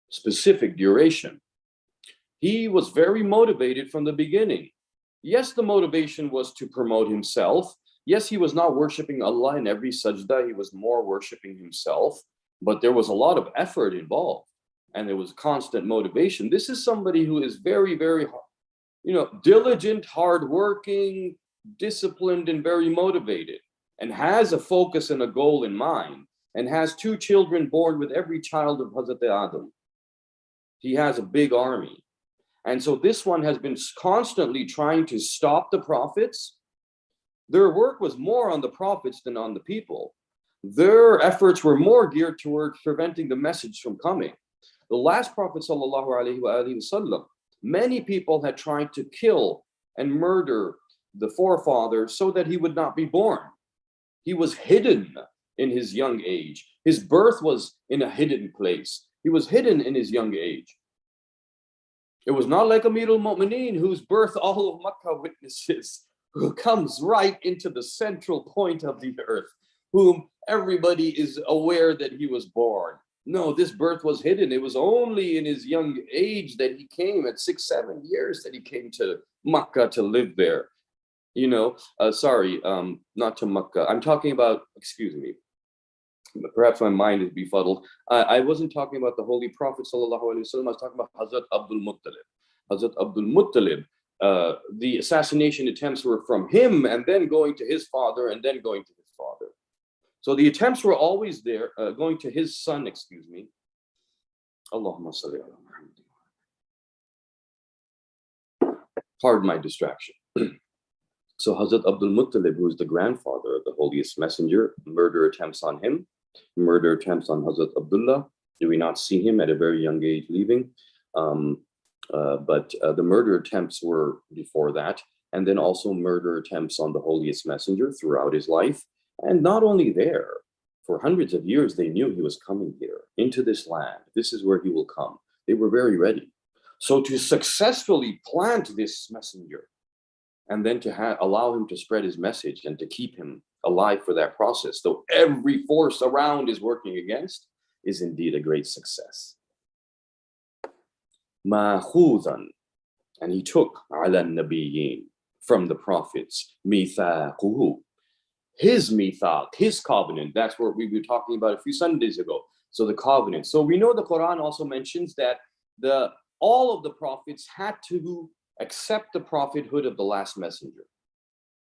specific duration. He was very motivated from the beginning. Yes, the motivation was to promote himself. Yes, he was not worshiping Allah in every sajda, he was more worshiping himself, but there was a lot of effort involved and there was constant motivation. This is somebody who is very, very, diligent, hardworking, disciplined, and very motivated, and has a focus and a goal in mind, and has 2 children born with every child of Hazrat Adam. He has a big army. And so this one has been constantly trying to stop the prophets. Their work was more on the prophets than on the people. Their efforts were more geared towards preventing the message from coming. The last prophet, sallallahu alaihi wasallam, many people had tried to kill and murder the forefathers so that he would not be born. He was hidden in his young age. His birth was in a hidden place. He was hidden in his young age. It was not like Amir al-Mu'mineen, whose birth all of Makkah witnesses, who comes right into the central point of the earth, whom everybody is aware that he was born. No, this birth was hidden. It was only in his young age that he came, at 6-7 years, that he came to Makkah to live there. Not to Makkah. I'm talking about, excuse me, perhaps my mind is befuddled. I wasn't talking about the Holy Prophet sallallahu alaihi wasallam. I was talking about Hazrat Abdul Muttalib. Hazrat Abdul Muttalib, the assassination attempts were from him, and then going to his father, and then going to his father. So the attempts were always there, going to his son, excuse me. Allahumma salli ala Muhammad. Pardon my distraction. So Hazrat Abdul Muttalib, who is the grandfather of the holiest messenger, murder attempts on him, murder attempts on Hazrat Abdullah. Do we not see him at a very young age leaving? But the murder attempts were before that, and then also murder attempts on the holiest messenger throughout his life. And not only there, for hundreds of years, they knew he was coming here into this land. This is where he will come. They were very ready. So to successfully plant this messenger, and then to allow him to spread his message and to keep him alive for that process, though every force around is working against, is indeed a great success. Ma'khuzan, and he took ala nabiyyin, from the prophets, mithaquhu, his mithaq, his covenant. That's what we were talking about a few Sundays ago. So the covenant. So we know the Quran also mentions that all of the prophets had to accept the prophethood of the last messenger.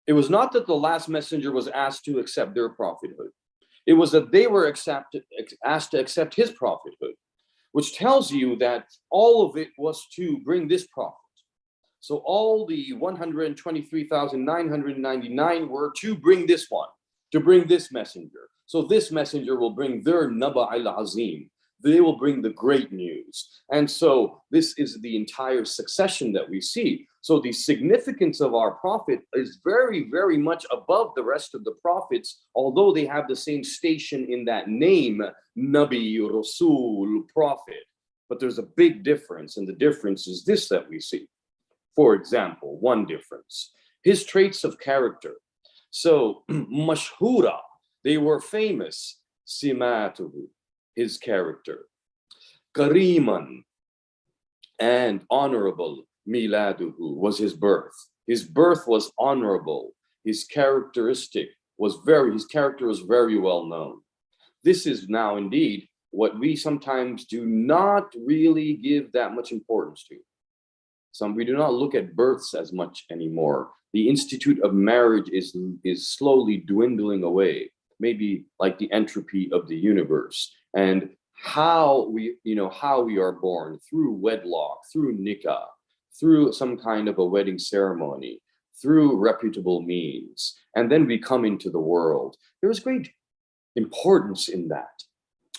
It was not that the last messenger was asked to accept their prophethood. It was that they were asked to accept his prophethood, which tells you that all of it was to bring this prophet. So all the 123,999 were to bring this one, to bring this messenger. So this messenger will bring their Naba al-Azim. They will bring the great news. And so this is the entire succession that we see. So the significance of our prophet is very, very much above the rest of the prophets, although they have the same station in that name, Nabi, Rasul, prophet. But there's a big difference, and the difference is this that we see. For example, one difference, his traits of character. So, mashhura, they were famous, simatuhu, his character. Kariman, and honorable, miladuhu, was his birth. His birth was honorable. His character was very well known. This is now indeed what we sometimes do not really give that much importance to. We do not look at births as much anymore. The institute of marriage is slowly dwindling away, maybe like the entropy of the universe. And how we are born, through wedlock, through nikah, through some kind of a wedding ceremony, through reputable means, and then we come into the world. There is great importance in that.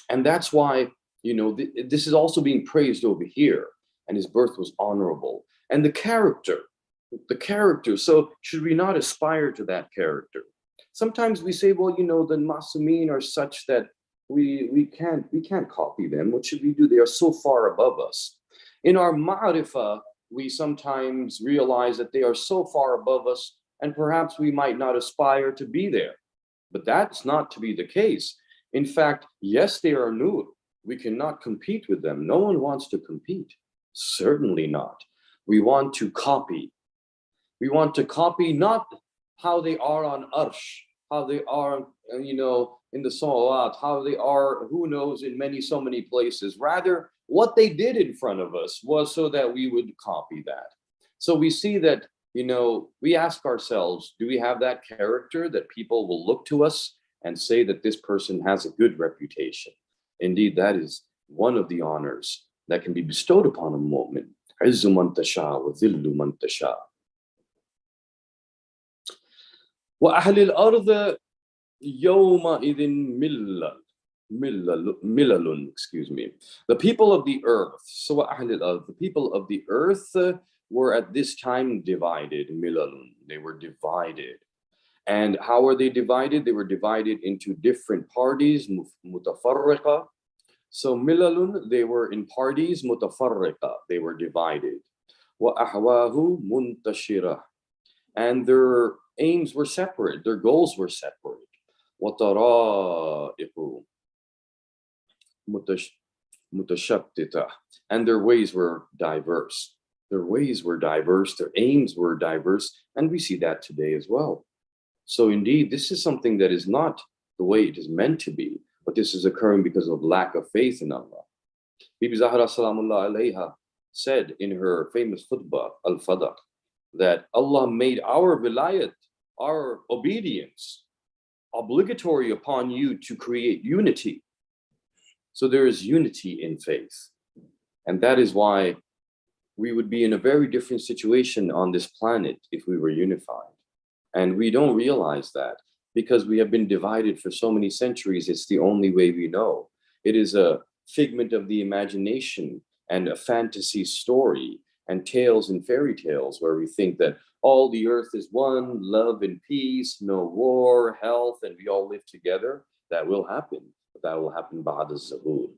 And that's why, this is also being praised over here. And his birth was honorable. And the character. So should we not aspire to that character? Sometimes we say, well, the Masumeen are such that we can't copy them. What should we do? They are so far above us. In our ma'rifah, we sometimes realize that they are so far above us, and perhaps we might not aspire to be there. But that's not to be the case. In fact, yes, they are nur. We cannot compete with them. No one wants to compete. Certainly not. We want to copy. We want to copy not how they are on Arsh, how they are, in the Salawat, how they are, who knows, in so many places. Rather, what they did in front of us was so that we would copy that. So we see that, we ask ourselves, do we have that character that people will look to us and say that this person has a good reputation? Indeed, that is one of the honors that can be bestowed upon a mu'min. عِزُّ مَنْ تَشَاءُ وَذِلُّ مَنْ تَشَاءُ. وَأَهْلِ الْأَرْضِ يَوْمَئِذٍ مِلَلٌ, excuse me. The people of the earth, so the people of the earth were at this time divided, milalun, they were divided. And how were they divided? They were divided into different parties, mutafarriqa. So milalun, they were in parties, mutafarriqa, they were divided. Wa ahwahu muntashira, and their aims were separate, their goals were separate. Wa tara'iqu mutashattita, and their ways were diverse. Their ways were diverse, their aims were diverse, and we see that today as well. So indeed, this is something that is not the way it is meant to be, but this is occurring because of lack of faith in Allah. Bibi Zahra salamullah alayha said in her famous khutbah, Al-Fadaq, that Allah made our vilayat, our obedience, obligatory upon you to create unity. So there is unity in faith. And that is why we would be in a very different situation on this planet if we were unified. And we don't realize that because we have been divided for so many centuries. It's the only way we know. It is a figment of the imagination and a fantasy story and tales and fairy tales where we think that all the earth is one, love and peace, no war, health, and we all live together. That will happen, but that will happen ba'da zuhur.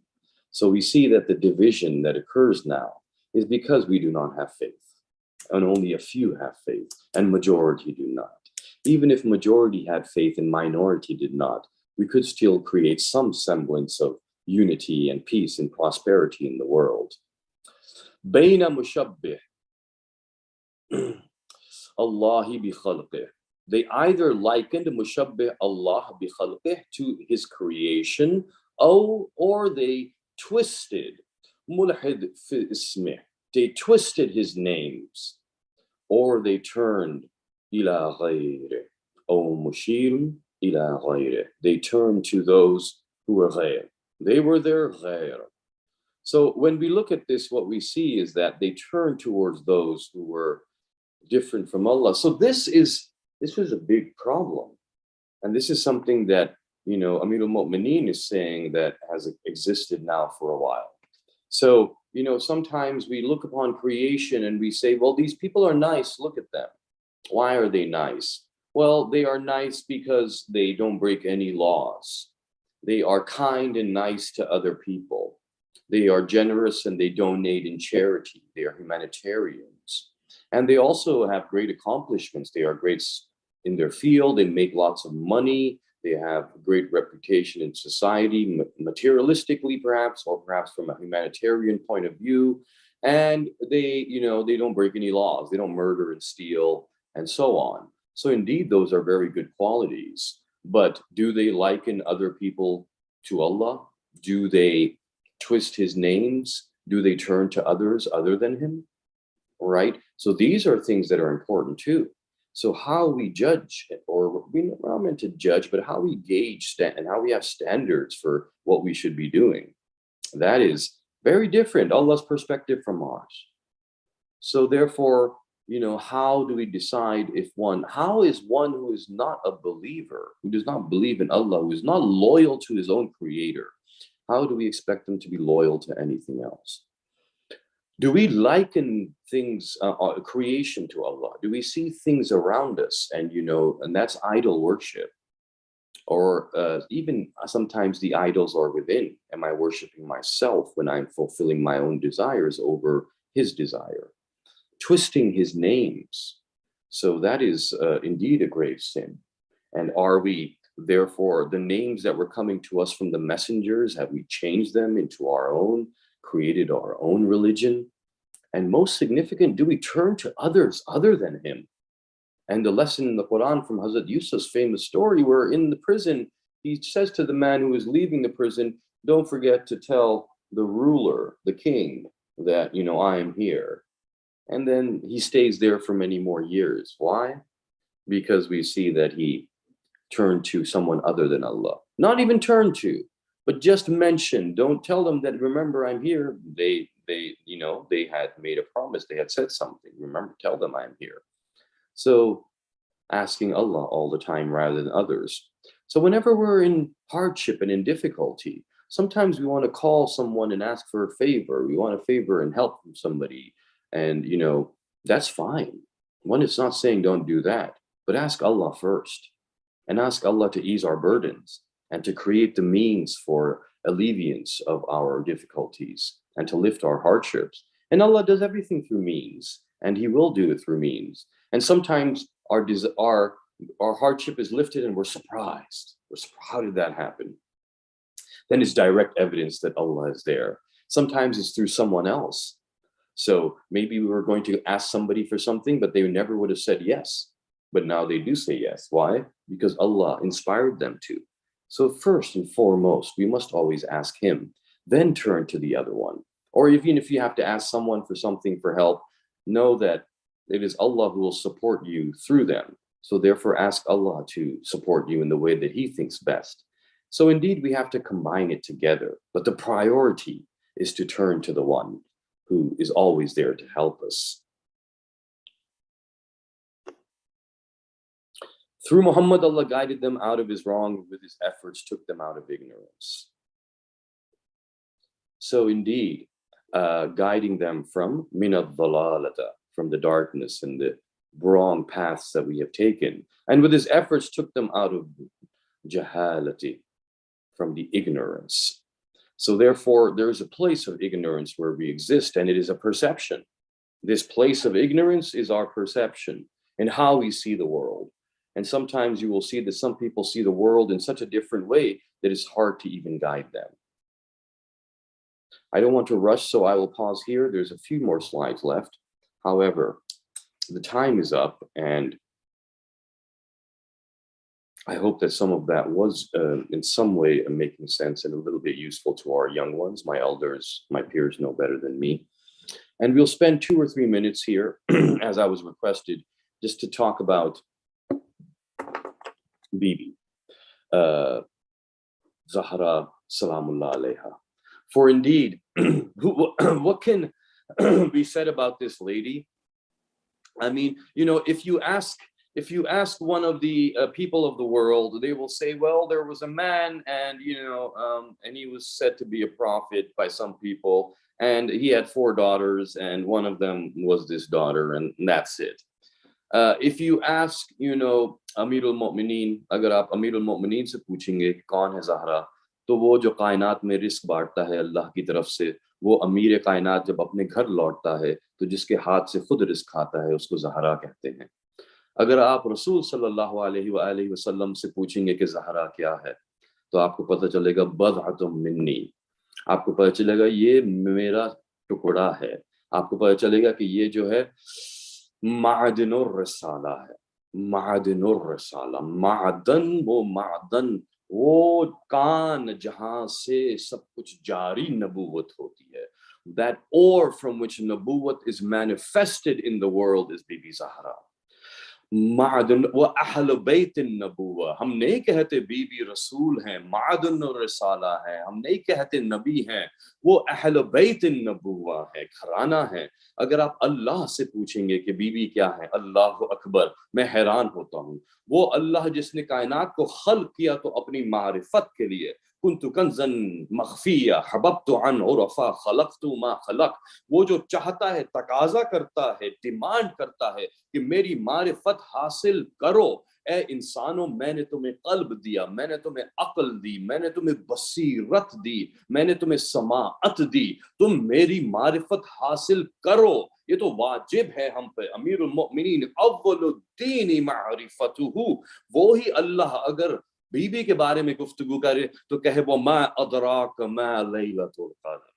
So we see that the division that occurs now is because we do not have faith, and only a few have faith, and majority do not. Even if majority had faith and minority did not, we could still create some semblance of unity and peace and prosperity in the world. Bayna mushabbih Allahi bi khalqih. They either likened mushabbih Allah bi khalqih to his creation, or they twisted mulhid fi ismih. They twisted his names, or they turned ila ghayri, or mushir ila ghayri. They turned to those who were ghayr. They were their ghayr. So when we look at this, what we see is that they turned towards those who were different from Allah. So this was a big problem. And this is something that, Amirul Mu'mineen is saying that has existed now for a while. So, sometimes we look upon creation and we say, well, these people are nice, look at them. Why are they nice? Well, they are nice because they don't break any laws. They are kind and nice to other people. They are generous and they donate in charity. They are humanitarians. And they also have great accomplishments. They are great in their field. They make lots of money. They have a great reputation in society, materialistically perhaps, or perhaps from a humanitarian point of view. And they don't break any laws. They don't murder and steal and so on. So indeed, those are very good qualities. But do they liken other people to Allah? Do they twist his names? Do they turn to others other than him? Right? So these are things that are important too. So how we judge, or we're not meant to judge, but how we gauge and how we have standards for what we should be doing, that is very different, Allah's perspective from ours. So therefore, how do we decide how is one who is not a believer, who does not believe in Allah, who is not loyal to his own creator, how do we expect them to be loyal to anything else? Do we liken things, creation to Allah? Do we see things around us and, and that's idol worship? Or even sometimes the idols are within. Am I worshiping myself when I'm fulfilling my own desires over his desire? Twisting his names. So that is indeed a grave sin. And are we, therefore, the names that were coming to us from the messengers, have we changed them into our own, created our own religion? And most significant, do we turn to others other than him? And the lesson in the Quran from Hazrat Yusuf's famous story, where in the prison, he says to the man who is leaving the prison, don't forget to tell the ruler, the king, that, I am here. And then he stays there for many more years. Why? Because we see that he turned to someone other than Allah. Not even turn to, but just mention. Don't tell them that, remember, I'm here. They had made a promise. They had said something. Remember, tell them I'm here. So asking Allah all the time rather than others. So whenever we're in hardship and in difficulty, sometimes we want to call someone and ask for a favor. We want a favor and help from somebody. And, that's fine. One is not saying don't do that, but ask Allah first and ask Allah to ease our burdens and to create the means for alleviance of our difficulties and to lift our hardships. And Allah does everything through means, and he will do it through means. And sometimes our hardship is lifted and we're surprised. How did that happen? Then it's direct evidence that Allah is there. Sometimes it's through someone else. So maybe we were going to ask somebody for something, but they never would have said yes. But now they do say yes. Why? Because Allah inspired them to. So first and foremost, we must always ask him, then turn to the other one. Or even if you have to ask someone for something for help, know that it is Allah who will support you through them. So therefore ask Allah to support you in the way that he thinks best. So indeed, we have to combine it together. But the priority is to turn to the one who is always there to help us. Through Muhammad, Allah guided them out of his wrong, with his efforts took them out of ignorance. So indeed, guiding them from minad dalalata, from the darkness and the wrong paths that we have taken. And with his efforts took them out of jahalati, from the ignorance. So therefore, there is a place of ignorance where we exist, and it is a perception. This place of ignorance is our perception and how we see the world. And sometimes you will see that some people see the world in such a different way that it's hard to even guide them. I don't want to rush, so I will pause here. There's a few more slides left. However, the time is up, and I hope that some of that was in some way making sense and a little bit useful to our young ones. My elders, my peers know better than me. And we'll spend 2 or 3 minutes here, as I was requested, just to talk about Bibi, Zahra Salamullah alayha. For indeed, what can be said about this lady? I mean, if you ask one of the people of the world, they will say, well, there was a man, and and he was said to be a prophet by some people, and he had 4 daughters, and one of them was this daughter, and that's it. If you ask, Amirul Mu'mineen, agar aap Amirul Mu'mineen se पूछेंगे कि कौन है ज़हरा, तो वो जो कायनात में risk बांटता है अल्लाह की तरफ से, वो अमीर कायनात जब अपने घर लौटता है तो जिसके हाथ से खुद रिस्क खाता है उसको ज़हरा कहते हैं. अगर आप रसूल सल्लल्लाहु अलैहि वसल्लम से पूछेंगे कि ज़हरा क्या है, तो आपको पता चलेगा बज़अतुम मिन्नी, आपको पता चलेगा ये मेरा टुकड़ा है, आपको पता चलेगा कि ये जो है मादिनुर रसाला है. मादिनुर रसाला, मादन, वो मादन, वो कान जहां से सब कुछ जारी नबूवत होती है. That ore from which nabuwat is manifested in the world is Bibi Zahra. Madan व अहल बैत नबुवा, हम नहीं कहते बीबी रसूल हैं, मादन रसाला है, हम नहीं कहते नबी हैं, वो अहल बैत नबुवा है, घराना है. अगर आप अल्लाह से पूछेंगे कि बीबी क्या है, अल्लाह अकबर, मैं हैरान होता हूँ. वो अल्लाह जिसने कायनात को खल्क किया तो अपनी मारिफत के लिए, کنت کنزا مخفیا حببت عن عرفا خلقت ما خلق. وہ جو چاہتا ہے، تقاضا کرتا ہے، ڈیمانڈ کرتا ہے کہ میری معرفت حاصل کرو. اے انسانوں، میں نے تمہیں قلب دیا، میں نے تمہیں عقل دی، میں نے تمہیں بصیرت دی، میں نے تمہیں سماعت دی، تم میری معرفت حاصل کرو. یہ تو واجب ہے ہم پہ. امیر المؤمنین اول الدین معرفتہ. وہی اللہ اگر بی بی کے بارے میں گفتگو کرے تو کہے وہ ما ادراک ما لیلۃ القدر.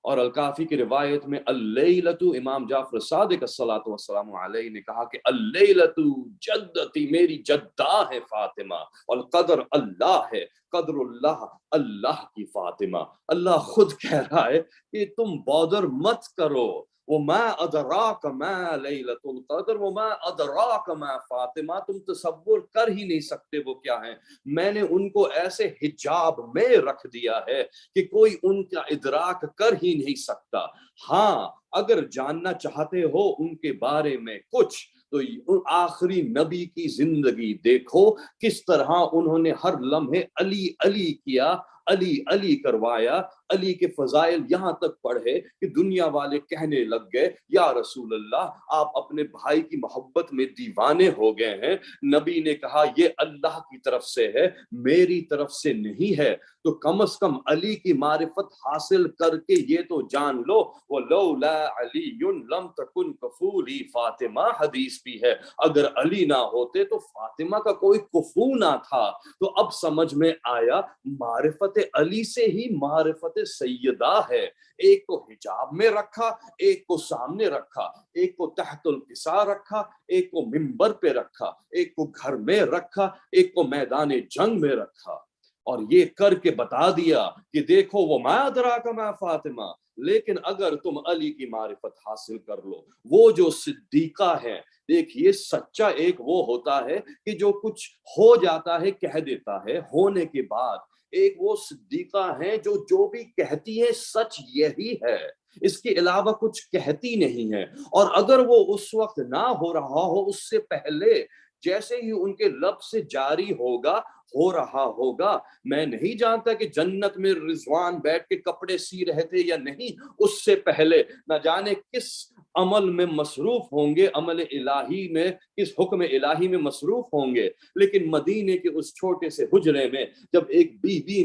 اور الکافی کی روایت میں اللیلۃ، امام جعفر صادق الصلاۃ والسلام علیہ نے کہا کہ اللیلۃ جدتی، میری جدہ ہے فاطمہ، اور قدر اللہ ہے، قدر اللہ اللہ کی فاطمہ. اللہ خود کہہ رہا ہے کہ تم بودر مت کرو. وما ادراک ما لیلۃ القدر وما ادراک ما فاطمہ. تم تصور کر ہی نہیں سکتے وہ کیا ہیں. میں نے ان کو ایسے حجاب میں رکھ دیا ہے کہ کوئی ان کا ادراک کر ہی نہیں سکتا. ہاں اگر جاننا چاہتے ہو ان کے بارے میں کچھ تو آخری نبی کی زندگی دیکھو، کس طرح انہوں نے ہر لمحے علی علی کیا، علی علی کروایا. علی کے فضائل یہاں تک پڑھے کہ دنیا والے کہنے لگ گئے یا رسول اللہ آپ اپنے بھائی کی محبت میں دیوانے ہو گئے ہیں. نبی نے کہا یہ اللہ کی طرف سے ہے، میری طرف سے نہیں ہے. تو کم از کم علی کی معرفت حاصل کر کے یہ تو جان لو. وَلَوْلَا عَلِيٌّ لَمْ تَكُنْ كَفُولِي فاطمہ. حدیث بھی ہے اگر علی نہ ہوتے تو فاطمہ کا کوئی کفو نہ تھا. تو اب سمجھ میں آیا معرفت علی سے ہی معرفت سیدہ ہے. ایک کو حجاب میں رکھا، ایک کو سامنے رکھا، ایک کو تحت القصا رکھا، ایک کو منبر پہ رکھا، ایک کو گھر میں رکھا، ایک کو میدان جنگ میں رکھا. اور یہ کر کے بتا دیا کہ دیکھو وہ ما ادراک ما فاطمہ. لیکن اگر تم علی کی معرفت حاصل کر لو، وہ جو صدیقہ ہے، دیکھیے سچا ایک وہ ہوتا ہے کہ جو کچھ ہو جاتا ہے کہہ دیتا ہے ہونے کے بعد. ایک وہ صدیقہ ہیں جو بھی کہتی ہے سچ یہی ہے، اس کے علاوہ کچھ کہتی نہیں ہے. اور اگر وہ اس وقت نہ ہو رہا ہو، اس سے پہلے جیسے ہی ان کے لب سے جاری ہوگا ہو رہا ہوگا. میں نہیں جانتا کہ جنت میں رضوان بیٹھ کے کپڑے سی رہے تھے یا نہیں، اس سے پہلے نہ جانے کس عمل میں مصروف ہوں گے، عمل الہی میں، کس حکم الہی میں مصروف ہوں گے. لیکن مدینے کے اس چھوٹے سے حجرے میں جب ایک بی بی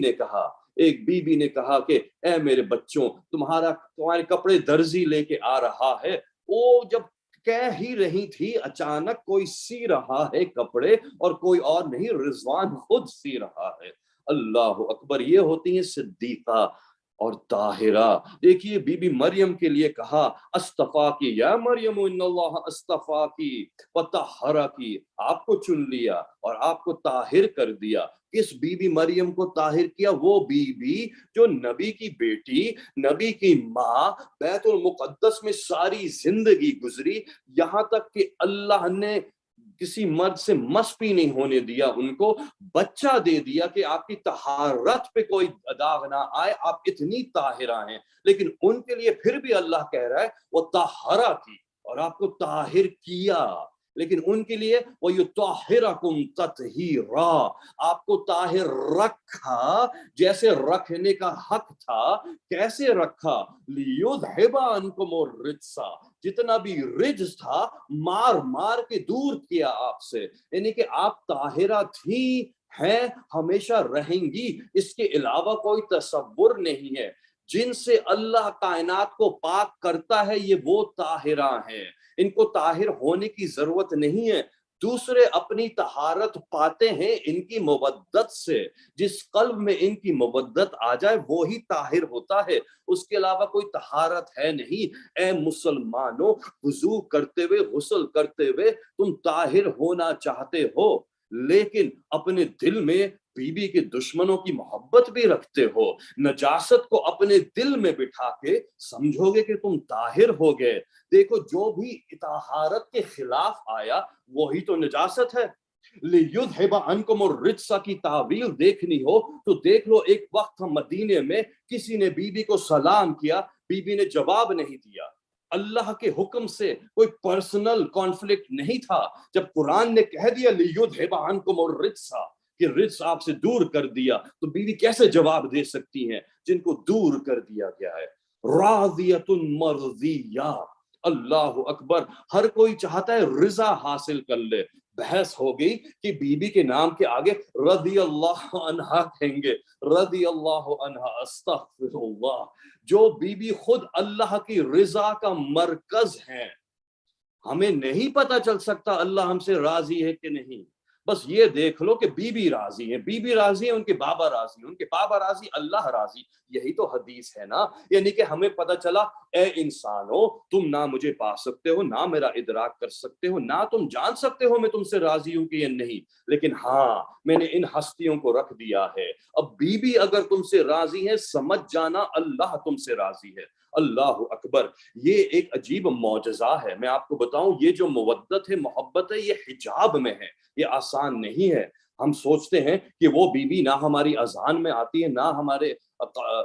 نے کہا کہ اے میرے بچوں، تمہارے کپڑے درزی لے کے آ رہا ہے. وہ جب کہہ ہی رہی تھی اچانک کوئی سی رہا ہے کپڑے، اور کوئی اور نہیں، رضوان خود سی رہا ہے. اللہ اکبر. یہ ہوتی ہیں صدیقہ اور طاہرہ. دیکھیے بی بی مریم کے لیے کہا استفاکی یا مریم ان اللہ استفاکی وطہرکی. آپ کو چن لیا اور آپ کو طاہر کر دیا. کس بی بی مریم کو طاہر کیا؟ وہ بی بی جو نبی کی بیٹی، نبی کی ماں، بیت المقدس میں ساری زندگی گزری، یہاں تک کہ اللہ نے کسی مرد سے مس بھی نہیں ہونے دیا، ان کو بچہ دے دیا کہ آپ کی طہارت پہ کوئی داغ نہ آئے، آپ اتنی طاہرہ ہیں. لیکن ان کے لیے پھر بھی اللہ کہہ رہا ہے وہ طہرہ کی، اور آپ کو طاہر کیا. لیکن ان کے لیے وَيُطَهِّرَكُمْ تَطْهِيرًا، آپ کو طاہر رکھا جیسے رکھنے کا حق تھا. کیسے رکھا؟ لِيُذْهِبَ عَنْكُمُ الرِّجْسَ، جتنا بھی رجز تھا مار مار کے دور کیا آپ سے. یعنی کہ آپ طاہرہ تھی، ہیں، ہمیشہ رہیں گی. اس کے علاوہ کوئی تصور نہیں ہے. جن سے اللہ کائنات کو پاک کرتا ہے یہ وہ طاہرہ ہیں. ان کو طاہر ہونے کی ضرورت نہیں ہے. دوسرے اپنی طہارت پاتے ہیں ان کی مودت سے. جس قلب میں ان کی مودت آ جائے وہی طاہر ہوتا ہے، اس کے علاوہ کوئی طہارت ہے نہیں. اے مسلمانوں، وضو کرتے ہوئے، غسل کرتے ہوئے تم طاہر ہونا چاہتے ہو، لیکن اپنے دل میں بی بی کے دشمنوں کی محبت بھی رکھتے ہو، نجاست کو اپنے دل میں بٹھا کے سمجھو گے کہ تم طاہر ہو گئے. دیکھو جو بھی طہارت کے خلاف آیا وہی تو نجاست ہے. لِيُذْهِبَ عَنْكُمُ الرِّجْسَ کی تعویل دیکھنی ہو تو دیکھ لو. ایک وقت ہم مدینے میں کسی نے بی بی کو سلام کیا، بی بی نے جواب نہیں دیا. اللہ کے حکم سے کوئی پرسنل کانفلکٹ نہیں تھا. جب قرآن نے کہہ دیا لِيُذْهِبَ عَنْكُمُ الرِّجْسَ کہ رزق آپ سے دور کر دیا، تو بیوی کیسے جواب دے سکتی ہیں جن کو دور کر دیا گیا ہے؟ راضیۃ مرضیہ، اللہ اکبر، ہر کوئی چاہتا ہے رضا حاصل کر لے۔ بحث ہو گئی کہ بیوی کے نام کے آگے رضی اللہ عنہا کہیں گے، رضی اللہ عنہا، استغفر اللہ۔ جو بیوی خود اللہ کی رضا کا مرکز ہے، ہمیں نہیں پتہ چل سکتا اللہ ہم سے راضی ہے کہ نہیں، بس یہ دیکھ لو کہ بیوی راضی ہے، بیوی راضی ہے، ان کے بابا راضی ہیں، ان کے بابا راضی، اللہ راضی۔ یہی تو حدیث ہے نا، یعنی کہ ہمیں پتہ چلا اے انسانو، تم نہ مجھے پا سکتے ہو، نہ میرا ادراک کر سکتے ہو، نہ تم جان سکتے ہو میں تم سے راضی ہوں کہ یہ نہیں، لیکن ہاں میں نے ان ہستیوں کو رکھ دیا ہے۔ اب بیوی اگر تم سے راضی ہے، سمجھ جانا اللہ تم سے راضی ہے۔ اللہ اکبر، یہ ایک عجیب معجزہ ہے۔ میں آپ کو بتاؤں، یہ جو مودت ہے، محبت ہے، یہ حجاب میں ہے، یہ آسان نہیں ہے۔ ہم سوچتے ہیں کہ وہ بیوی نہ ہماری اذان میں آتی ہے، نہ ہمارے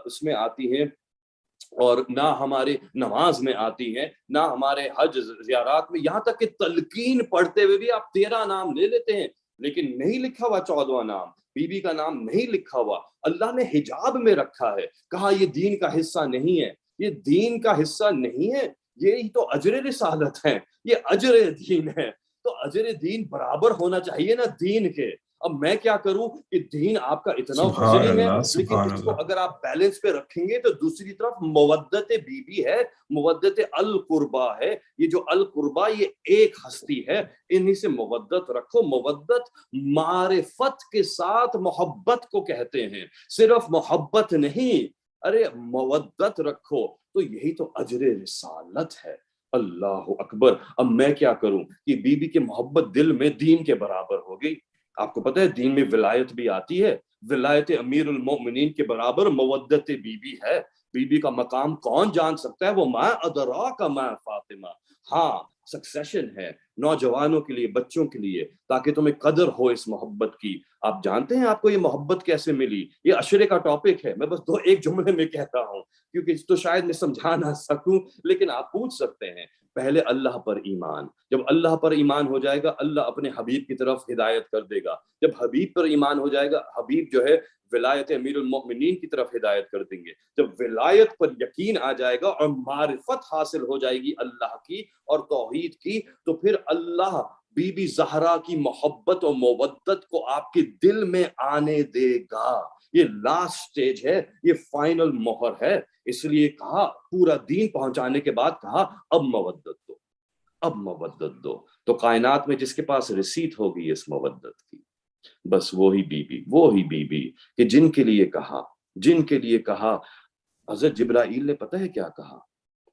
اس میں آتی ہے، اور نہ ہمارے نماز میں آتی ہیں، نہ ہمارے حج زیارات میں، یہاں تک کہ تلقین پڑھتے ہوئے بھی آپ 13 نام لے لیتے ہیں، لیکن نہیں لکھا ہوا 14واں نام، بیوی کا نام نہیں لکھا ہوا۔ اللہ نے حجاب میں رکھا ہے، کہا یہ دین کا حصہ نہیں ہے، یہ دین کا حصہ نہیں ہے، یہی تو اجر رسالت ہے، یہ اجر دین ہے، تو اجر دین برابر ہونا چاہیے نا دین کے۔ اب میں کیا کروں کہ دین آپ کا اتنا سبحان فضلی ہے، اللہ، لیکن سبحان اس کو اللہ۔ اگر آپ بیلنس پہ رکھیں گے تو دوسری طرف مودت بیوی ہے، مودت القربا ہے، یہ جو القربا یہ ایک ہستی ہے، انہی سے مودت رکھو۔ مودت معرفت کے ساتھ محبت کو کہتے ہیں، صرف محبت نہیں، ارے مودت رکھو، تو یہی تو اجر رسالت ہے۔ اللہ اکبر۔ اب میں کیا کروں کہ بیوی کی محبت دل میں دین کے برابر ہو گئی۔ آپ کو پتہ ہے دین میں ولایت بھی آتی ہے، ولایت امیر المؤمنین کے برابر مودت بیوی ہے۔ بیوی کا مقام کون جان سکتا ہے؟ وہ ما ادراک ما فاطمہ۔ ہاں سکسیشن ہے نوجوانوں کے لیے، بچوں کے لیے، تاکہ تمہیں قدر ہو اس محبت کی۔ آپ جانتے ہیں آپ کو یہ محبت کیسے ملی؟ یہ عشرے کا ٹاپک ہے، میں بس ایک جملے میں کہتا ہوں کیونکہ تو شاید میں سمجھا نہ سکوں، لیکن آپ پوچھ سکتے ہیں۔ پہلے اللہ پر ایمان، جب اللہ پر ایمان ہو جائے گا اللہ اپنے حبیب کی طرف ہدایت کر دے گا، جب حبیب پر ایمان ہو جائے گا حبیب جو ہے ولایت امیر المؤمنین کی طرف ہدایت کر دیں گے، جب ولایت پر یقین آ جائے گا اور معرفت حاصل ہو جائے گی اللہ کی اور توحید کی، تو پھر اللہ بی بی زہرا کی محبت اور مودت کو آپ کے دل میں آنے دے گا۔ یہ لاسٹ سٹیج ہے، یہ فائنل مہر ہے۔ اس لیے کہا پورا دین پہنچانے کے بعد کہا اب مودت دو، اب مودت دو۔ تو کائنات میں جس کے پاس رسید ہوگی اس مودت کی، بس وہی بی بی کہ جن کے لیے کہا حضرت جبرائیل نے پتہ ہے کیا کہا؟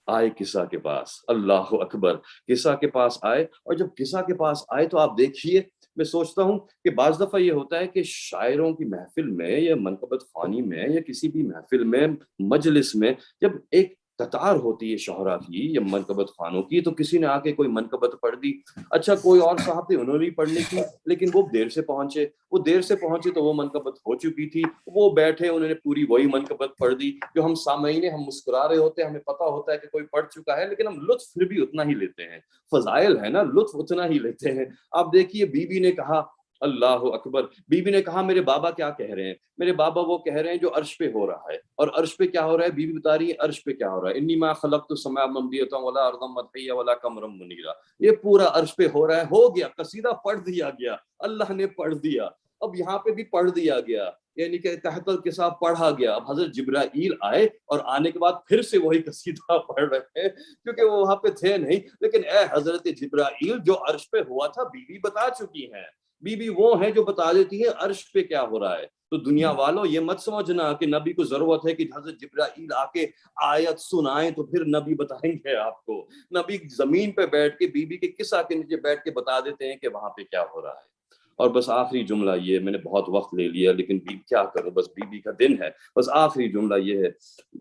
آئے کسا کے پاس، اللہ اکبر، کسا کے پاس آئے، اور جب کسا کے پاس آئے تو آپ دیکھیے، میں سوچتا ہوں کہ بعض دفعہ یہ ہوتا ہے کہ شاعروں کی محفل میں یا منقبت خوانی میں یا کسی بھی محفل میں، مجلس میں، جب ایک قطار ہوتی ہے شعراء کی یا منقبت خوانوں کی، تو کسی نے آ کے کوئی منقبت پڑھ دی، اچھا کوئی اور صاحب تھے انہوں نے پڑھنے کی، لیکن وہ دیر سے پہنچے تو وہ منقبت ہو چکی تھی، وہ بیٹھے انہوں نے پوری وہی منقبت پڑھ دی، جو ہم سامعین ہم مسکرا رہے ہوتے ہیں، ہمیں پتہ ہوتا ہے کہ کوئی پڑھ چکا ہے، لیکن ہم لطف پھر بھی اتنا ہی لیتے ہیں، فضائل ہے نا، لطف اتنا ہی لیتے ہیں۔ آپ دیکھیے بیوی نے کہا، اللہ اکبر، بیوی نے کہا میرے بابا کیا کہہ رہے ہیں؟ میرے بابا وہ کہہ رہے ہیں جو عرش پہ ہو رہا ہے، اور عرش پہ کیا ہو رہا ہے؟ بیوی بتا رہی ہے عرش پہ کیا ہو رہا ہے، انی ما خلقت السماء ممدیۃ ولا ارضا مطحیہ ولا قمرا منیرا، یہ پورا عرش پہ ہو رہا ہے، ہو گیا، قصیدہ پڑھ دیا گیا، اللہ نے پڑھ دیا، اب یہاں پہ بھی پڑھ دیا گیا، یعنی کہ تحت الکساء پڑھا گیا۔ اب حضرت جبرائیل آئے اور آنے کے بعد پھر سے وہی قصیدہ پڑھ رہے ہیں، کیونکہ وہ وہاں پہ تھے نہیں، لیکن اے حضرت جبرائیل جو عرش پہ ہوا تھا بیوی بتا چکی ہیں، بیوی وہ ہیں جو بتا دیتی ہے عرش پہ کیا ہو رہا ہے۔ تو دنیا والوں یہ مت سمجھنا کہ نبی کو ضرورت ہے کہ حضرت جبرائیل آ کے آیت سنائیں تو پھر نبی بتائیں گے آپ کو۔ نبی زمین پہ بیٹھ کے بیوی کے قصہ کے نیچے بیٹھ کے بتا دیتے ہیں کہ وہاں پہ کیا ہو رہا ہے۔ اور بس آخری جملہ یہ، میں نے بہت وقت لے لیا لیکن کیا کروں، بس بیوی کا دن ہے، بس آخری جملہ یہ ہے،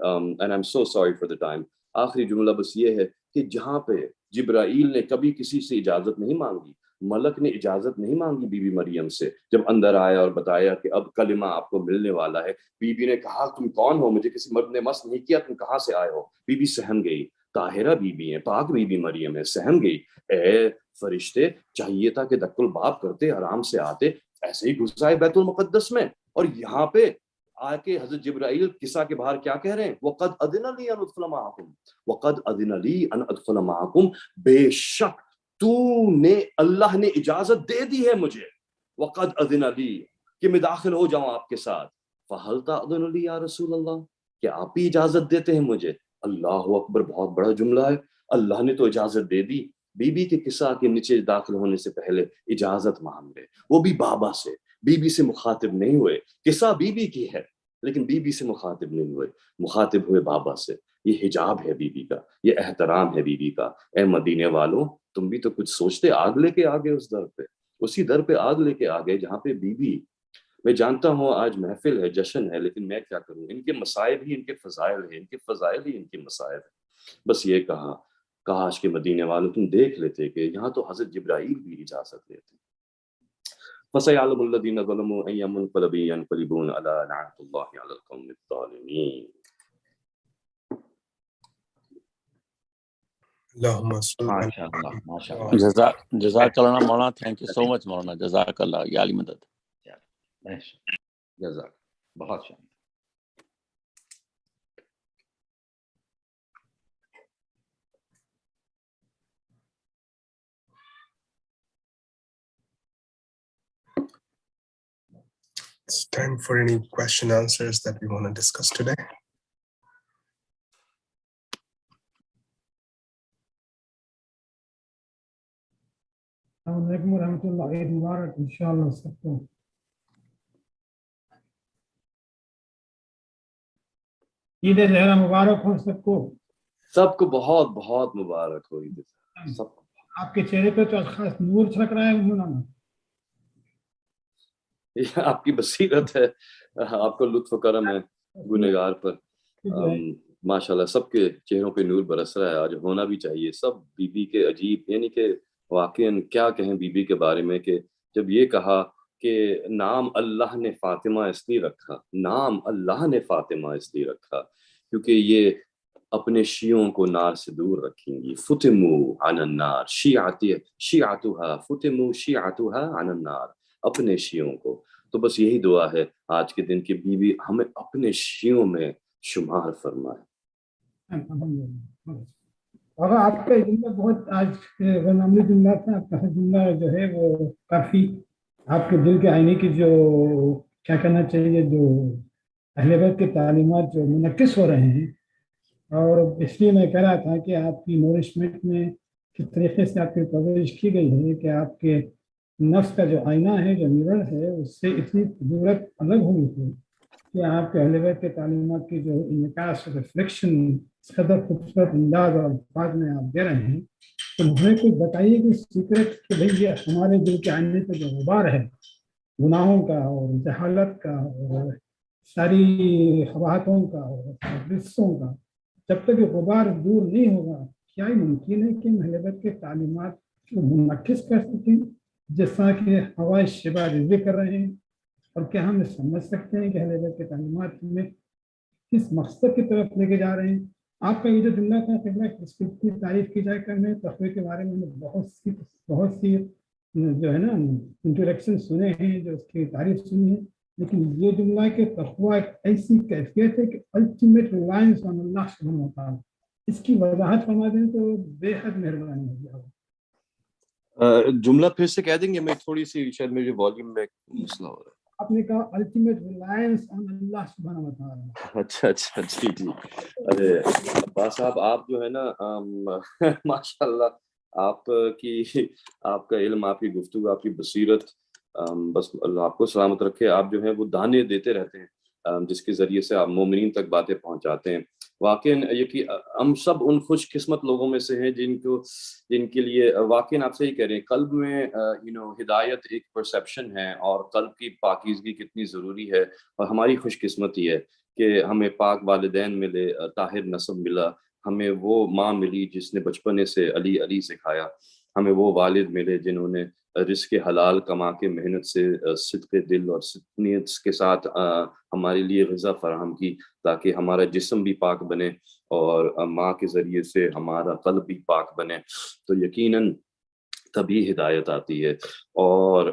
and I'm so sorry for the time، آخری جملہ بس یہ ہے کہ جہاں پہ جبرائیل نے کبھی کسی سے اجازت نہیں مانگی، ملک نے اجازت نہیں مانگی بی بی مریم سے، جب اندر آیا اور بتایا کہ اب کلمہ آپ کو ملنے والا ہے، بی بی نے کہا تم کون ہو؟ مجھے کسی مرد نے مس نہیں کیا، تم کہاں سے آئے ہو؟ بی بی سہم گئی، طاہرہ بی بی ہیں، پاک بی بی مریم ہے، سہم گئی، اے فرشتے چاہیے تھا کہ دق الباب کرتے، آرام سے آتے، ایسے ہی گھسا ہے بیت المقدس میں، اور یہاں پہ آ کے حضرت جبرائیل قصہ کے باہر کیا کہہ رہے ہیں؟ وَقَدْ أَذِنَ لِي أَنْ أُدْخِلَ مَعَكُمْ وَقَدْ أَذِنَ لِي أَنْ أُدْخِلَ مَعَكُمْ، بے شک اللہ نے اجازت دے دی ہے مجھے، وَقَدْ أَذِنَ لِي، کہ میں داخل ہو جاؤں آپ کے ساتھ. فَهَلْ تَأْذُنُ لِي يَا رسول اللہ، کہ آپ بھی اجازت دیتے ہیں مجھے؟ اللہ اکبر، بہت بڑا جملہ ہے. اللہ نے تو اجازت دے دی، بی بی کے قصہ کے نیچے داخل ہونے سے پہلے اجازت مانگ لے، وہ بھی بابا سے، بی بی سے مخاطب نہیں ہوئے. قصہ بی بی کی ہے لیکن بی بی سے مخاطب نہیں ہوئے، مخاطب ہوئے بابا سے. یہ حجاب ہے بی بی کا، یہ احترام ہے بی بی کا. اے مدینے والوں، تم بھی تو کچھ سوچتے. آگ لے کے آگے اس در پہ، اسی در پہ آگ لے کے آگے جہاں پہ بی بی. میں جانتا ہوں آج محفل ہے، جشن ہے، لیکن میں کیا کروں، ان کے مصائب ہی ان کے فضائل ہیں، ان کے فضائل ہی ان کے مصائب ہیں. بس یہ کہا، کاش کے مدینے والوں تم دیکھ لیتے کہ یہاں تو حضرت جبرائیل بھی اجازت دیتے. فَسَيَعْلَمُ الَّذِينَ ظَلَمُوا أَيَّ مُنقَلَبٍ يَنقَلِبُونَ أَلَا لَعْنَةُ اللَّهِ عَلَى الْقَوْمِ الظَّالِمِينَ. اللہم صل ماشاء اللہ، ماشاء اللہ. جزاک اللہ مولانا، تھینک یو سو مچ مولانا، جزاک اللہ، یا علی مدد. جزاک، بہت شکریہ. It's time for any question answers that we want to discuss today. السلام علیکم ورحمۃ اللہ، عید مبارک انشاءاللہ سب کو. عید زہرا مبارک ہو سب کو. سب کو بہت بہت مبارک ہو عید سب کو. آپ کے چہرے پہ تو خاص نور چھلک رہا ہے مولانا. یہ آپ کی بصیرت ہے، آپ کو لطف و کرم ہے گنہگار پر. ماشاءاللہ سب کے چہروں پہ نور برس رہا ہے. آج ہونا بھی چاہیے. سب بی بی کے عجیب، یعنی کہ واقعاً کیا کہیں بی بی کے بارے میں، کہ جب یہ کہا کہ نام اللہ نے فاطمہ اس لیے رکھا، نام اللہ نے فاطمہ اس لیے رکھا کیونکہ یہ اپنے شیعوں کو نار سے دور رکھیں گی. فتموا عن النار شیعتها، فتموا شیعتها عن النار، اپنے شیعوں کو. تو بس یہی دعا ہے آج کے دن کی، بی بی ہمیں اپنے شیعوں میں شمار فرمائے. اور آپ کا جملہ بہت آج غلامی جملہ تھا. آپ کا جملہ جو ہے وہ کافی آپ کے دل کے آئینے کی جو کیا کہنا چاہیے، جو اہل بیت کے تعلیمات جو منعکس ہو رہے ہیں. اور اس لیے میں کہہ رہا تھا کہ آپ کی نورشمنٹ میں کس طریقے سے آپ کی پرورش کی گئی ہے کہ آپ کے نفس کا جو آئینہ ہے، جو میرر ہے، اس سے اتنی ضرورت الگ ہوئی تھی کہ آپ کے اہل بیت کے تعلیمات کی جو انعکاس ریفلیکشن اس قدر خوبصورت انداز اور الفاظ میں آپ دے رہے ہیں. تو مجھے کچھ بتائیے کہ سیکرٹ کہ بھئی یہ ہمارے دل کے آئینے پہ جو غبار ہے گناہوں کا اور جہالت کا اور ساری خواہتوں کا اور رسوں کا، جب تک یہ غبار دور نہیں ہوگا، کیا یہ ممکن ہے کہ ہم اہل بیت کے تعلیمات کو منعکس کر سکیں جس طرح کہ حوائے شیبہ رضوی کر رہے ہیں؟ اور کیا ہم سمجھ سکتے ہیں کہ اہل بیت کے تعلیمات میں کس مقصد کی طرف لے کے جا رہے ہیں؟ آپ کا یہ جو جملہ تھا قبلہ اس کی تعریف کی جائے کرنے تقوی کے بارے میں بہت سی جو ہے نا انٹریکشن سنے ہیں، جو اس کی تعریف سنی ہے، لیکن یہ جملہ کہ تقوی ایک ایسی کیفیت ہے کہ الٹیمیٹ ریلائنس آن اللہ سبحانہ وتعالی، اس کی وضاحت فرما دیں تو بے حد مہربانی ہوگی. جملہ پھر سے کہہ دیں گے؟ میں تھوڑی سی شاید میرے والیوم میں مسئلہ ہو رہا ہے. آپ نے کہا الٹیمیٹ ریلائنس آن اللہ سبحانہ وتعالی. اچھا جی. ارے عباس صاحب، آپ جو ہے نا ماشاءاللہ آپ کا علم، آپ کی گفتگو، آپ کی بصیرت، بس اللہ آپ کو سلامت رکھے. آپ جو ہے وہ دانے دیتے رہتے ہیں جس کے ذریعے سے آپ مومنین تک باتیں پہنچاتے ہیں. واقعاً یہ ہم سب ان خوش قسمت لوگوں میں سے ہیں جن کے لیے واقعاً آپ صحیح کہہ رہے ہیں، قلب میں ہدایت ایک پرسیپشن ہے، اور قلب کی پاکیزگی کتنی ضروری ہے. اور ہماری خوش قسمتی ہے کہ ہمیں پاک والدین ملے، طاہر نسب ملا، ہمیں وہ ماں ملی جس نے بچپنے سے علی علی سکھایا، ہمیں وہ والد ملے جنہوں نے رزق حلال کما کے محنت سے صدق دل اور نیت کے ساتھ ہمارے لیے غذا فراہم کی تاکہ ہمارا جسم بھی پاک بنے اور ماں کے ذریعے سے ہمارا قلب بھی پاک بنے. تو یقیناً تبھی ہدایت آتی ہے. اور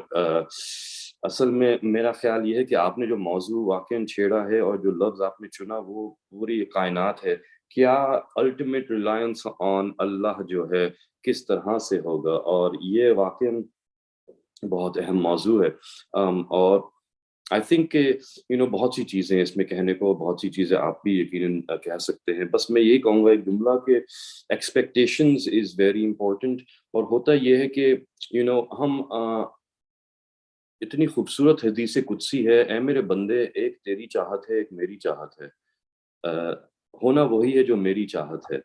اصل میں میرا خیال یہ ہے کہ آپ نے جو موضوع واقعاً چھیڑا ہے اور جو لفظ آپ نے چنا وہ پوری کائنات ہے. کیا الٹیمیٹ ریلائنس آن اللہ جو ہے کس طرح سے ہوگا، اور یہ واقعاً بہت اہم موضوع ہے. اور آئی تھنک کہ بہت سی چیزیں اس میں کہنے کو، بہت سی چیزیں آپ بھی یقیناً کہہ سکتے ہیں. بس میں یہی کہوں گا ایک جملہ کہ ایکسپیکٹیشنز از ویری امپورٹنٹ. اور ہوتا یہ ہے کہ ہم اتنی خوبصورت حدیث قدسی ہے، اے میرے بندے ایک تیری چاہت ہے ایک میری چاہت ہے، ہونا وہی ہے جو میری چاہت ہے،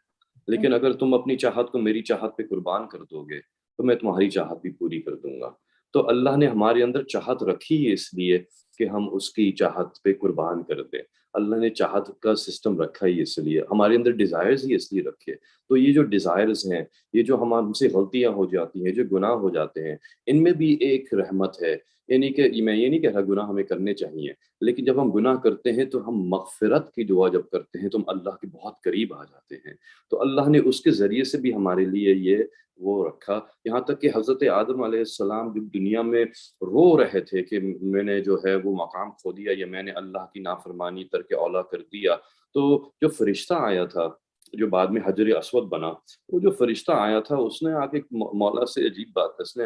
لیکن اگر تم اپنی چاہت کو میری چاہت پہ قربان کر دو گے تو میں تمہاری چاہت بھی پوری کر دوں گا. تو اللہ نے ہمارے اندر چاہت رکھی ہے اس لیے کہ ہم اس کی چاہت پہ قربان کر دیں. اللہ نے چاہت کا سسٹم رکھا ہی اس لیے، ہمارے اندر ڈیزائرز ہی اس لیے رکھے. تو یہ جو ڈیزائرز ہیں، یہ جو ہم سے غلطیاں ہو جاتی ہیں، جو گناہ ہو جاتے ہیں، ان میں بھی ایک رحمت ہے. یعنی کہ میں یہ نہیں کہہ رہا گناہ ہمیں کرنے چاہیے، لیکن جب ہم گناہ کرتے ہیں تو ہم مغفرت کی دعا جب کرتے ہیں تو ہم اللہ کے بہت قریب آ جاتے ہیں. تو اللہ نے اس کے ذریعے سے بھی ہمارے لیے یہ وہ رکھا. یہاں تک کہ حضرت آدم علیہ السلام جب دنیا میں رو رہے تھے کہ میں نے جو ہے وہ مقام کھو دیا یا میں نے اللہ کی نافرمانی ترک اولا کر دیا، تو جو فرشتہ آیا تھا جو بعد میں حجر اسود بنا، وہ جو فرشتہ آیا تھا اس نے آ کے مولا سے عجیب بات، اس نے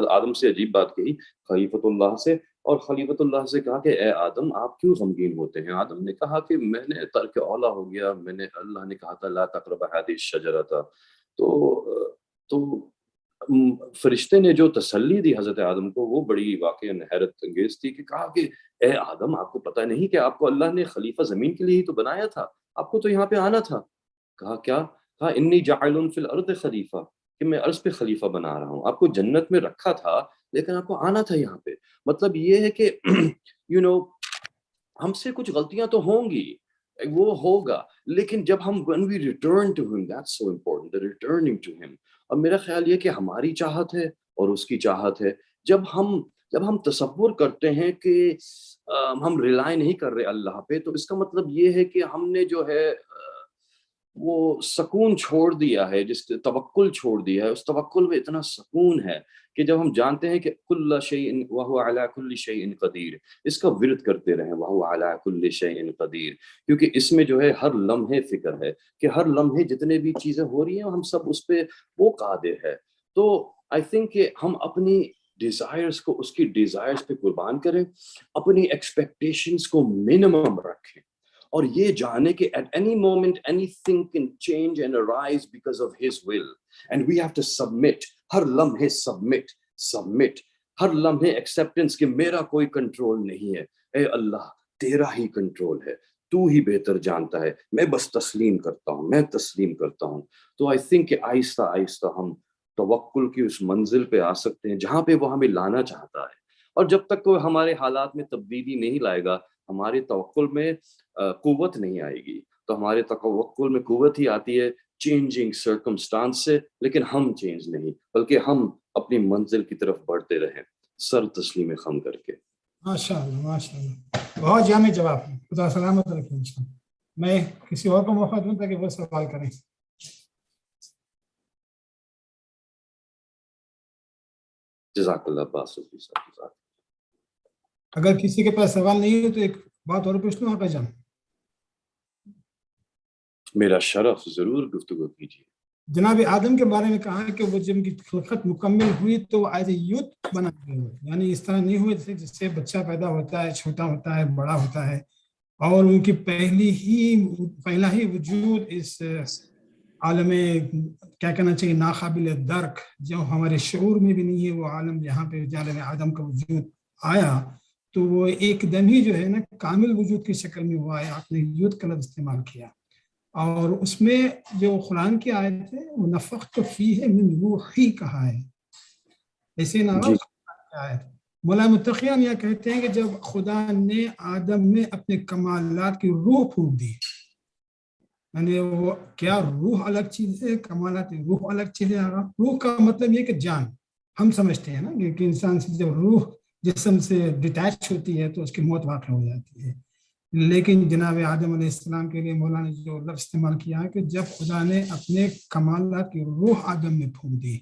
آدم سے عجیب بات کہی، خلیفۃ اللہ سے. اور خلیفۃ اللہ سے کہا کہ اے آدم آپ کیوں غمگین ہوتے ہیں؟ آدم نے کہا کہ میں نے ترک اولا ہو گیا، اللہ نے کہا تھا لا تقربا هذه الشجرة. تو فرشتے نے جو تسلی دی حضرت آدم کو وہ بڑی واقعی حیرت انگیز تھی، کہ کہا کہ اے آدم آپ کو پتہ نہیں کہ آپ کو اللہ نے خلیفہ زمین کے لیے ہی تو بنایا تھا، آپ کو تو یہاں پہ آنا تھا. کہا کیا؟ کہا انی جاعل فی الارض خلیفہ، کہ میں عرض پہ خلیفہ بنا رہا ہوں. آپ کو جنت میں رکھا تھا لیکن آپ کو آنا تھا یہاں پہ. مطلب یہ ہے کہ ہم سے کچھ غلطیاں تو ہوں گی، وہ ہوگا، لیکن جب ہم when we return to him, that's so important, the returning to him. اور میرا خیال یہ کہ ہماری چاہت ہے اور اس کی چاہت ہے. جب ہم تصور کرتے ہیں کہ ہم ریلائی نہیں کر رہے اللہ پہ، تو اس کا مطلب یہ ہے کہ ہم نے جو ہے وہ سکون چھوڑ دیا ہے، جس توکل چھوڑ دیا ہے. اس توکل میں اتنا سکون ہے کہ جب ہم جانتے ہیں کہ کل شیء وهو علی کل شیء قدیر، اس کا ورد کرتے رہیں وهو علی کل شیء قدیر، کیونکہ اس میں جو ہے ہر لمحے فکر ہے کہ ہر لمحے جتنے بھی چیزیں ہو رہی ہیں ہم سب اس پہ وہ قادر ہے. تو آئی تھنک کہ ہم اپنی ڈیزائرز کو اس کی ڈیزائرز پہ قربان کریں، اپنی ایکسپیکٹیشنز کو منیمم رکھیں، اور یہ جانے کہ at any moment anything can change and arise because of his will, and we have to submit. ہر لمحے submit، ہر لمحے acceptance کہ میرا کوئی کنٹرول نہیں ہے، اے اللہ تیرا ہی کنٹرول ہے، تو ہی بہتر جانتا ہے، میں بس تسلیم کرتا ہوں. تو I think کہ آہستہ آہستہ ہم توکل کی اس منزل پہ آ سکتے ہیں جہاں پہ وہ ہمیں لانا چاہتا ہے. اور جب تک کوئی ہمارے حالات میں تبدیلی نہیں لائے گا، ہمارے توکل میں قوت نہیں آئے گی. تو ہمارے توکل میں قوت ہی آتی ہے چینجنگ سرکمسٹانس سے، لیکن ہم چینج نہیں، بلکہ ہم اپنی منزل کی طرف بڑھتے رہیں سر تسلیم خم کر کے. ماشاءاللہ ماشاءاللہ، بہت جامع جواب ہے، خدا سلامت رکھے انشاءاللہ. میں کسی اور کو موقع دوں تاکہ وہ سوال کریں. جزاک اللہ عباس صاحب. اگر کسی کے پاس سوال نہیں ہے تو ایک بات اور پوچھ لوں آقا جان. میرا شرف، ضرور گفتگو کیجیے. جناب آدم کے بارے میں کہا کہ وہ جب ان کی خلقت مکمل ہوئی تو ایز اے یوتھ بنا ہوئے، یعنی اس طرح نہیں ہوئے جس سے بچہ پیدا ہوتا ہے، چھوٹا ہوتا ہے، بڑا ہوتا ہے، اور ان کی پہلا ہی وجود اس عالم کیا کہنا چاہیے ناقابل درک، جو ہمارے شعور میں بھی نہیں ہے، وہ عالم جہاں پہ عالم آدم کا وجود آیا تو وہ ایک دم ہی جو ہے نا کامل وجود کی شکل میں وہ آیا. آپ نے یوتھ کا لفظ استعمال کیا، اور اس میں جو قرآن کی آیت ہے وہ نفخت فیہ من روحی کہا ہے، ایسے نہ آیت. مولا متقیان یہ کہتے ہیں کہ جب خدا نے آدم میں اپنے کمالات کی روح پھونک دی، یعنی وہ کیا روح الگ چیز ہے، کمالات روح الگ چیز ہے. روح کا مطلب یہ کہ جان، ہم سمجھتے ہیں نا کہ انسان سے جب روح جسم سے ڈیٹیچ ہوتی ہے تو اس کی موت واقع ہو جاتی ہے، لیکن جناب آدم علیہ السلام کے لیے مولا نے جو لفظ استعمال کیا ہے کہ جب خدا نے اپنے کمالات کی روح آدم میں پھونک دی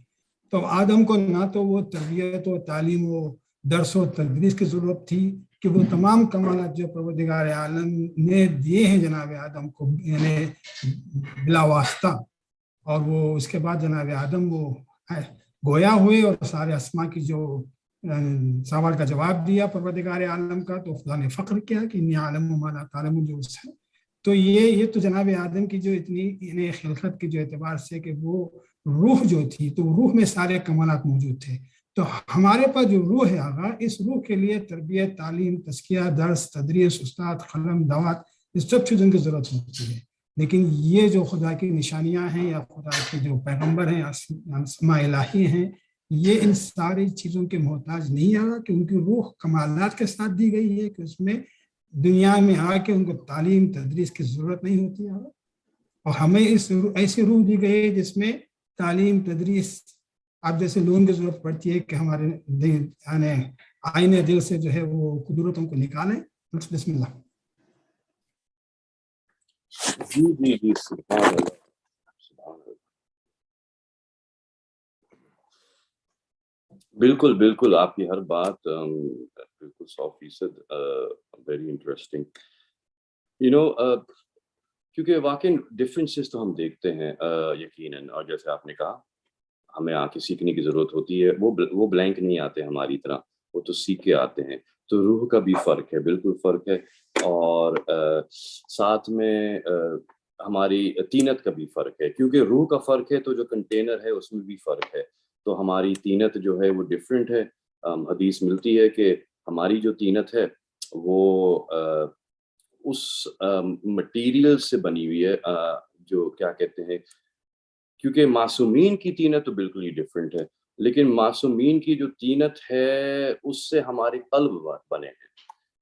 تو آدم کو نہ تو وہ تربیت و تعلیم و درس و تدریس کی ضرورت تھی کہ وہ تمام کمالات جو پروردگار عالم نے دیے ہیں جناب آدم کو یعنی بلا واسطہ، اور وہ اس کے بعد جناب آدم وہ گویا ہوئے اور سارے اسما کی جو سوال کا جواب دیا پروردگار عالم کا، تو خدا نے فخر کیا کہ انی عالم و ما لا تعلمون جو اس ہے. تو یہ تو جناب آدم کی جو اتنی یعنی خلقت کے جو اعتبار سے کہ وہ روح جو تھی تو روح میں سارے کمالات موجود تھے. تو ہمارے پاس جو روح ہے آغا، اس روح کے لیے تربیت، تعلیم، تزکیہ، درس، تدریس، استاد، قلم، دعوت، اس سب چیزوں کی ضرورت ہوتی ہے. لیکن یہ جو خدا کی نشانیاں ہیں یا خدا کے جو پیغمبر ہیں، اسماء الہی ہیں، یہ ان ساری چیزوں کے محتاج نہیں آگا کہ ان کی روح کمالات کے ساتھ دی گئی ہے کہ اس میں دنیا میں آ کے ان کو تعلیم تدریس کی ضرورت نہیں ہوتی ہے. اور ہمیں ایسی روح دی گئی ہے جس میں تعلیم تدریس آپ جیسے لوگوں کی ضرورت پڑتی ہے کہ ہمارے یعنی آئینے دل سے جو ہے وہ قدرتوں کو نکالیں. بسم اللہ. جی سبحان اللہ سبحان اللہ. بالکل آپ کی ہر بات بالکل 100% ویری انٹرسٹنگ. کیونکہ واقعی ڈفرینسز تو ہم دیکھتے ہیں یقیناً، اور جیسے آپ نے کہا ہمیں آ کے سیکھنے کی ضرورت ہوتی ہے. وہ بلینک نہیں آتے ہماری طرح، وہ تو سیکھ کے آتے ہیں. تو روح کا بھی فرق ہے، بالکل فرق ہے. اور ساتھ میں ہماری تینت کا بھی فرق ہے، کیونکہ روح کا فرق ہے تو جو کنٹینر ہے اس میں بھی فرق ہے. تو ہماری تینت جو ہے وہ ڈفرینٹ ہے. حدیث ملتی ہے کہ ہماری جو تینت ہے وہ اس مٹیریل سے بنی ہوئی ہے جو کیا کہتے ہیں، کیونکہ معصومین کی تینت تو بالکل ہی ڈفرینٹ ہے، لیکن معصومین کی جو تینت ہے اس سے ہمارے قلب بنے ہیں.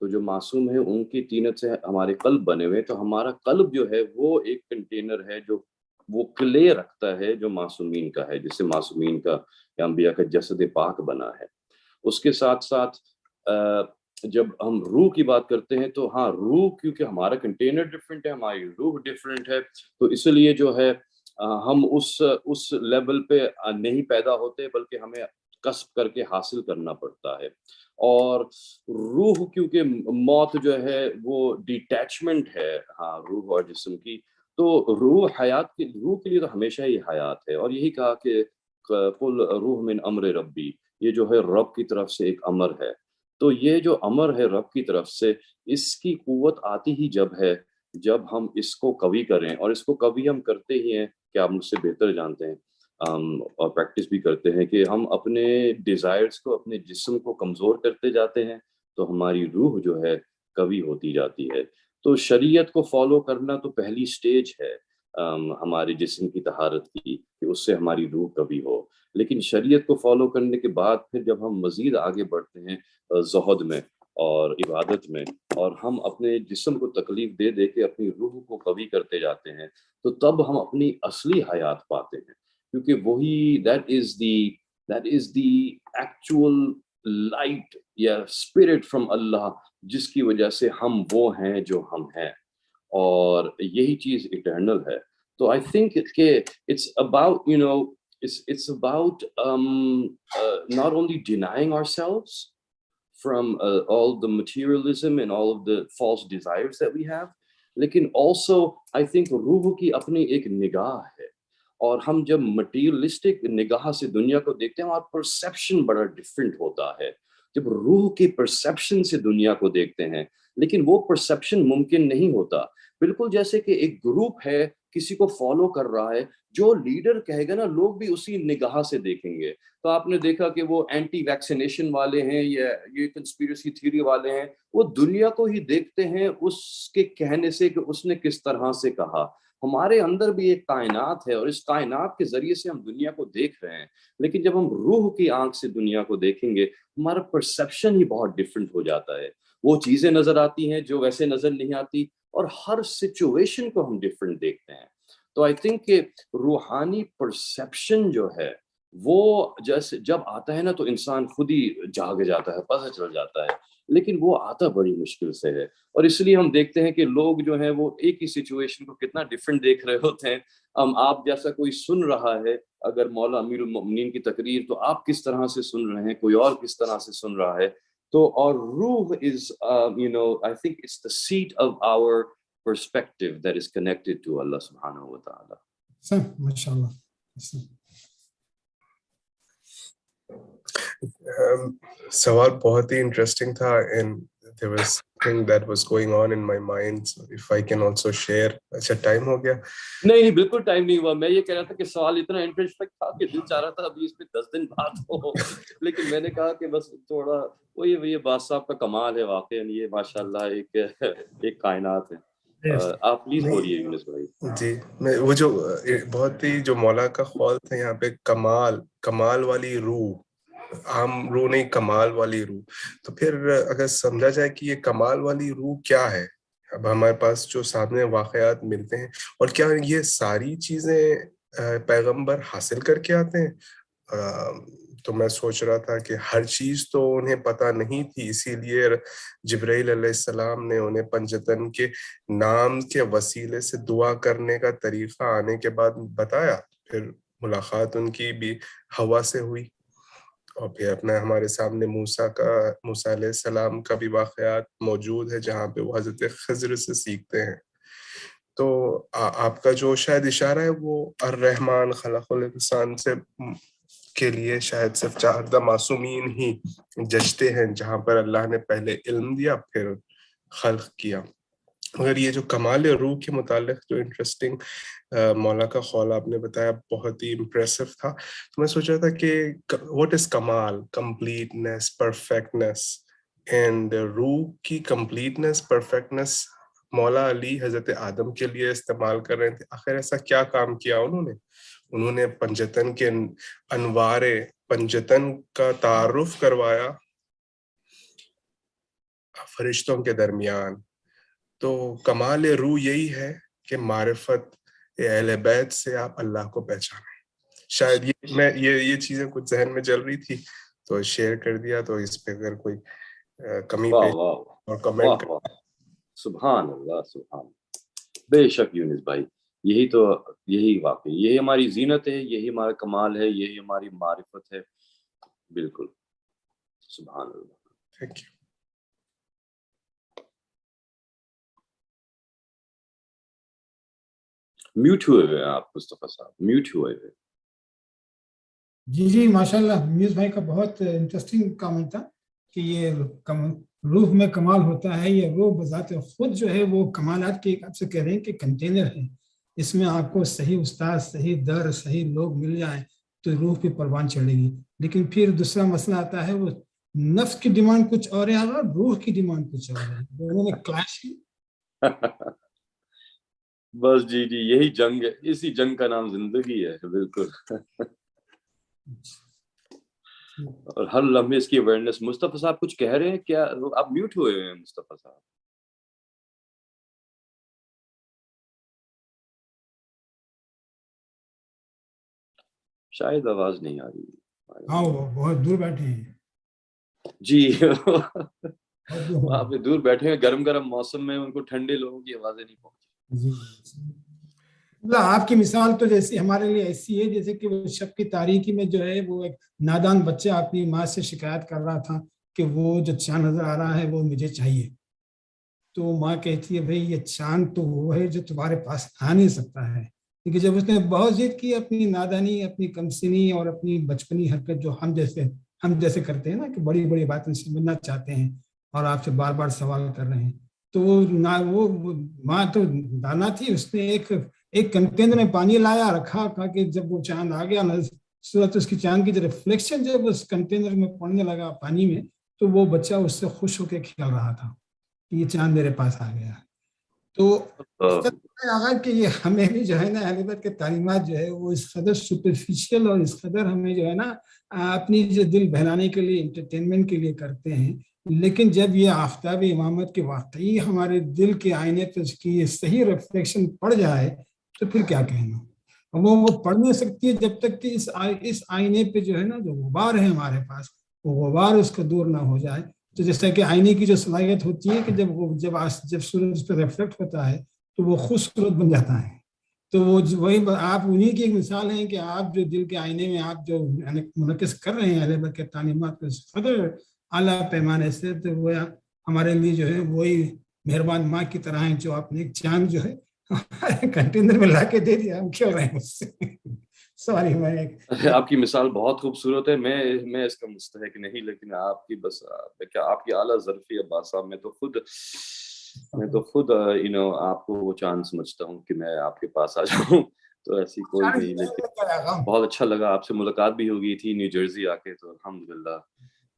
تو جو معصوم ہیں ان کی تینت سے ہمارے قلب بنے ہوئے، تو ہمارا قلب جو ہے وہ ایک کنٹینر ہے جو وہ کلے رکھتا ہے جو معصومین کا ہے، جس سے معصومین کا یا انبیاء کا جسد پاک بنا ہے. اس کے ساتھ ساتھ جب ہم روح کی بات کرتے ہیں تو ہاں روح، کیونکہ ہمارا کنٹینر ڈفرینٹ ہے، ہماری روح ڈفرینٹ ہے، تو اس لیے جو ہے ہم اس لیول پہ نہیں پیدا ہوتے، بلکہ ہمیں کسب کر کے حاصل کرنا پڑتا ہے. اور روح کیونکہ موت جو ہے وہ ڈیٹیچمنٹ ہے ہاں روح اور جسم کی، تو روح روح کے لیے تو ہمیشہ ہی حیات ہے. اور یہی کہا کہ قل روح من امر ربی، یہ جو ہے رب کی طرف سے ایک امر ہے. تو یہ جو امر ہے رب کی طرف سے، اس کی قوت آتی ہی جب ہم اس کو قوی کریں. اور اس کو قوی ہم کرتے ہی ہیں کہ آپ مجھ سے بہتر جانتے ہیں اور پریکٹس بھی کرتے ہیں کہ ہم اپنے ڈیزائرز کو، اپنے جسم کو کمزور کرتے جاتے ہیں، تو ہماری روح جو ہے قوی ہوتی جاتی ہے. تو شریعت کو فالو کرنا تو پہلی سٹیج ہے ہمارے جسم کی طہارت کی، کہ اس سے ہماری روح قوی ہو. لیکن شریعت کو فالو کرنے کے بعد پھر جب ہم مزید آگے بڑھتے ہیں زہد میں اور عبادت میں، اور ہم اپنے جسم کو تکلیف دے دے کے اپنی روح کو قوی کرتے جاتے ہیں، تو تب ہم اپنی اصلی حیات پاتے ہیں. کیونکہ وہی that is the actual light یا اسپرٹ فرام اللہ، جس کی وجہ سے ہم وہ ہیں جو ہم ہیں، اور یہی چیز ایٹرنل ہے. تو I think کہ it's about not only denying ourselves from all the materialism and all of the false desires that we have, لیکن also I think روح کی اپنی ایک نگاہ ہے. اور ہم جب مٹیریلسٹک نگاہ سے دنیا کو دیکھتے ہیں، ہمارا پرسیپشن بڑا ڈفرینٹ ہوتا ہے جب روح کے پرسیپشن سے دنیا کو دیکھتے ہیں. لیکن وہ پرسیپشن ممکن نہیں ہوتا. بالکل جیسے کہ ایک گروپ ہے کسی کو فالو کر رہا ہے، جو لیڈر کہے گا نا لوگ بھی اسی نگاہ سے دیکھیں گے. تو آپ نے دیکھا کہ وہ اینٹی ویکسینیشن والے ہیں یا یہ کنسپیرسی تھیوری والے ہیں، وہ دنیا کو ہی دیکھتے ہیں اس کے کہنے سے کہ اس نے کس طرح سے کہا. ہمارے اندر بھی ایک کائنات ہے، اور اس کائنات کے ذریعے سے ہم دنیا کو دیکھ رہے ہیں. لیکن جب ہم روح کی آنکھ سے دنیا کو دیکھیں گے، ہمارا پرسیپشن ہی بہت ڈفرینٹ ہو جاتا ہے. وہ چیزیں نظر آتی ہیں جو ویسے نظر نہیں آتی، اور ہر سچویشن کو ہم ڈفرینٹ دیکھتے ہیں. تو آئی تھنک کہ روحانی پرسیپشن جو ہے وہ جیسے جب آتا ہے نا، تو انسان خود ہی جاگ جاتا ہے، پتہ چل جاتا ہے لیکن وہ آتا بڑی مشکل سے ہے. اور اس لیے ہم دیکھتے ہیں کہ لوگ جو ہیں وہ ایک ہی سچویشن کو کتنا ڈفرینٹ دیکھ رہے ہوتے ہیں. آپ جیسا کوئی سن رہا ہے اگر مولا امیر المؤمنین کی تقریر تو آپ کس طرح سے سن رہے ہیں, کوئی اور کس طرح سے سن رہا ہے. تو اور روح از I think it's the seat of our perspective that is connected to Allah subhanahu wa ta'ala. MashaAllah. سوال بہت ہی انٹرسٹنگ تھا and there was something that was going on in my mind, so if I can also share. اچھا time ہو گیا؟ نہیں بالکل time نہیں ہوا. میں یہ کہہ رہا تھا کہ سوال اتنا انٹرسٹنگ تھا کہ دل چاہ رہا تھا ابھی اس پہ 10 دن بات ہو, لیکن میں نے کہا کہ بس تھوڑا یہ باز صاحب کا کمال ہے واقعا, یہ ماشاء اللہ ایک کائنات ہے. آپ پلیز بولیے یونس بھائی. جی میں وہ جو بہت ہی جو مولا کا خول تھا یہاں پہ, کمال والی روح, عام روح نہیں, کمال والی روح. تو پھر اگر سمجھا جائے کہ یہ کمال والی روح کیا ہے, اب ہمارے پاس جو سامنے واقعات ملتے ہیں, اور کیا یہ ساری چیزیں پیغمبر حاصل کر کے آتے ہیں؟ تو میں سوچ رہا تھا کہ ہر چیز تو انہیں پتہ نہیں تھی, اسی لیے جبرائیل علیہ السلام نے انہیں پنجتن کے نام کے وسیلے سے دعا کرنے کا طریقہ آنے کے بعد بتایا. پھر ملاقات ان کی بھی ہوا سے ہوئی, اور پھر اپنا ہمارے سامنے موسیٰ علیہ السلام کا بھی واقعات موجود ہے جہاں پہ وہ حضرت خضر سے سیکھتے ہیں. تو آپ کا جو شاید اشارہ ہے وہ الرحمن خلق الانسان سے کے لیے شاید صرف 4 معصومین ہی جچتے ہیں, جہاں پر اللہ نے پہلے علم دیا پھر خلق کیا. مگر یہ جو کمال روح کے متعلق جو انٹرسٹنگ مولا کا خول آپ نے بتایا بہت ہی امپریسو تھا. تو میں سوچ رہا تھا کہ واٹ از کمال, کمپلیٹنس, پرفیکٹنس, اینڈ روح کی کمپلیٹنس, پرفیکٹنس مولا علی حضرت آدم کے لیے استعمال کر رہے تھے. آخر ایسا کیا کام کیا انہوں نے پنجتن کے انوار پنجتن کا تعارف کروایا فرشتوں کے درمیان. تو کمال روح یہی ہے کہ معرفت اہل بیت سے آپ اللہ کو پہچانیں. شاید یہ چیزیں کچھ ذہن میں چل رہی تھی تو شیئر کر دیا. تو اس پہ اگر کوئی کمی پیش اور کمنٹ. سبحان اللہ, سبحان. بے شک یونس بھائی, یہی واقعی یہی ہماری زینت ہے, یہی ہمارا کمال ہے, یہی ہماری معرفت ہے. بالکل سبحان اللہ. Thank you. میوٹ ہوئے ہوئے آپ مصطفیٰ صاحب, میوٹ ہوئے ہوئے. جی ماشاءاللہ, میوز بھائی کا بہت انٹرسٹنگ کامنٹ تھا کہ یہ روح میں کمال ہوتا ہے. یہ روح بذات خود جو ہے وہ کمالات کے آپ سے کہہ رہے ہیں کہ کنٹینر ہے. اس میں آپ کو صحیح استاد, صحیح در, صحیح لوگ مل جائیں تو روح پہ پروان چڑھے گی. لیکن پھر دوسرا مسئلہ آتا ہے, وہ نفس کی ڈیمانڈ کچھ اور ہے اور روح کی ڈیمانڈ کچھ اور ہے, دونوں میں کلیش ہے. بس جی یہی جنگ ہے, اسی جنگ کا نام زندگی ہے. بالکل. اور ہر لمحے اس کی اویئرنیس. مصطفیٰ صاحب کچھ کہہ رہے ہیں کیا؟ آپ میوٹ ہوئے ہیں مصطفیٰ صاحب. شاید آواز نہیں آ رہی. ہاں وہ بہت دور بیٹھے ہیں. جی وہاں پہ دور بیٹھے ہیں, گرم گرم موسم میں, ان کو ٹھنڈے لوگوں کی آوازیں نہیں پہنچی. آپ کی مثال تو جیسی ہمارے لیے ایسی ہے جیسے کہ وہ شب کی تاریکی میں جو ہے وہ ایک نادان بچہ اپنی ماں سے شکایت کر رہا تھا کہ وہ جو چاند نظر آ رہا ہے وہ مجھے چاہیے. تو ماں کہتی ہے بھئی یہ چاند تو وہ ہے جو تمہارے پاس آ نہیں سکتا ہے. لیکن جب اس نے بہت ضد کی, اپنی نادانی, اپنی کمسنی اور اپنی بچپنی حرکت جو ہم جیسے کرتے ہیں نا کہ بڑی بڑی باتیں سمجھنا چاہتے ہیں اور آپ سے بار بار سوال کر رہے ہیں, تو وہ ماں تو دانا تھی, اس نے ایک کنٹینر میں پانی لایا, رکھا, کہا کہ جب وہ چاند آ گیا صورت اس کی چاند کی جو ریفلیکشن جب اس کنٹینر میں پڑنے لگا پانی میں, تو وہ بچہ اس سے خوش ہو کے کھیل رہا تھا کہ یہ چاند میرے پاس آ گیا. تو کہ یہ ہمیں بھی جو ہے نا اہل بیت کے تعلیمات جو ہے وہ اس قدر سپرفیشل اور اس قدر ہمیں جو ہے نا اپنی جو دل بہلانے کے لیے, انٹرٹینمنٹ کے لیے کرتے ہیں. لیکن جب یہ آفتاب امامت کے واقعی ہمارے دل کے آئینے پہ اس کی صحیح ریفلیکشن پڑ جائے تو پھر کیا کہنا. وہ پڑھ نہیں سکتی ہے جب تک کہ اس آئینے پہ جو ہے نا جو غبار ہے ہمارے پاس, وہ غبار اس کا دور نہ ہو جائے, تو جیسا کہ آئینے کی جو صلاحیت ہوتی ہے کہ جب سورج اس پہ ریفلیکٹ ہوتا ہے تو وہ خوبصورت بن جاتا ہے. تو وہ وہی آپ انہی کی ایک مثال ہیں کہ آپ جو دل کے آئینے میں آپ جو منعکس کر رہے ہیں اہل بیت کے تعلیمات کو قدر اعلیٰ پیمانے سے, تو وہ ہمارے لیے جو ہے وہی مہربان ماں کی طرح ہیں جو آپ نے ایک چاند جو ہے کنٹینر میں لا کے دے دیا, ہم کھیل رہے ہیں اس سے. سوری میں آپ کی مثال بہت خوبصورت ہے. میں اس کا مستحق نہیں, لیکن آپ کی بس آپ کی اعلیٰ ظرفی عباس صاحب, میں تو خود آپ کو وہ چاند سمجھتا ہوں کہ میں آپ کے پاس آ جاؤں. تو ایسی کوئی نہیں, لیکن بہت اچھا لگا آپ سے ملاقات بھی ہو گئی تھی نیو جرسی آ کے, تو الحمدللہ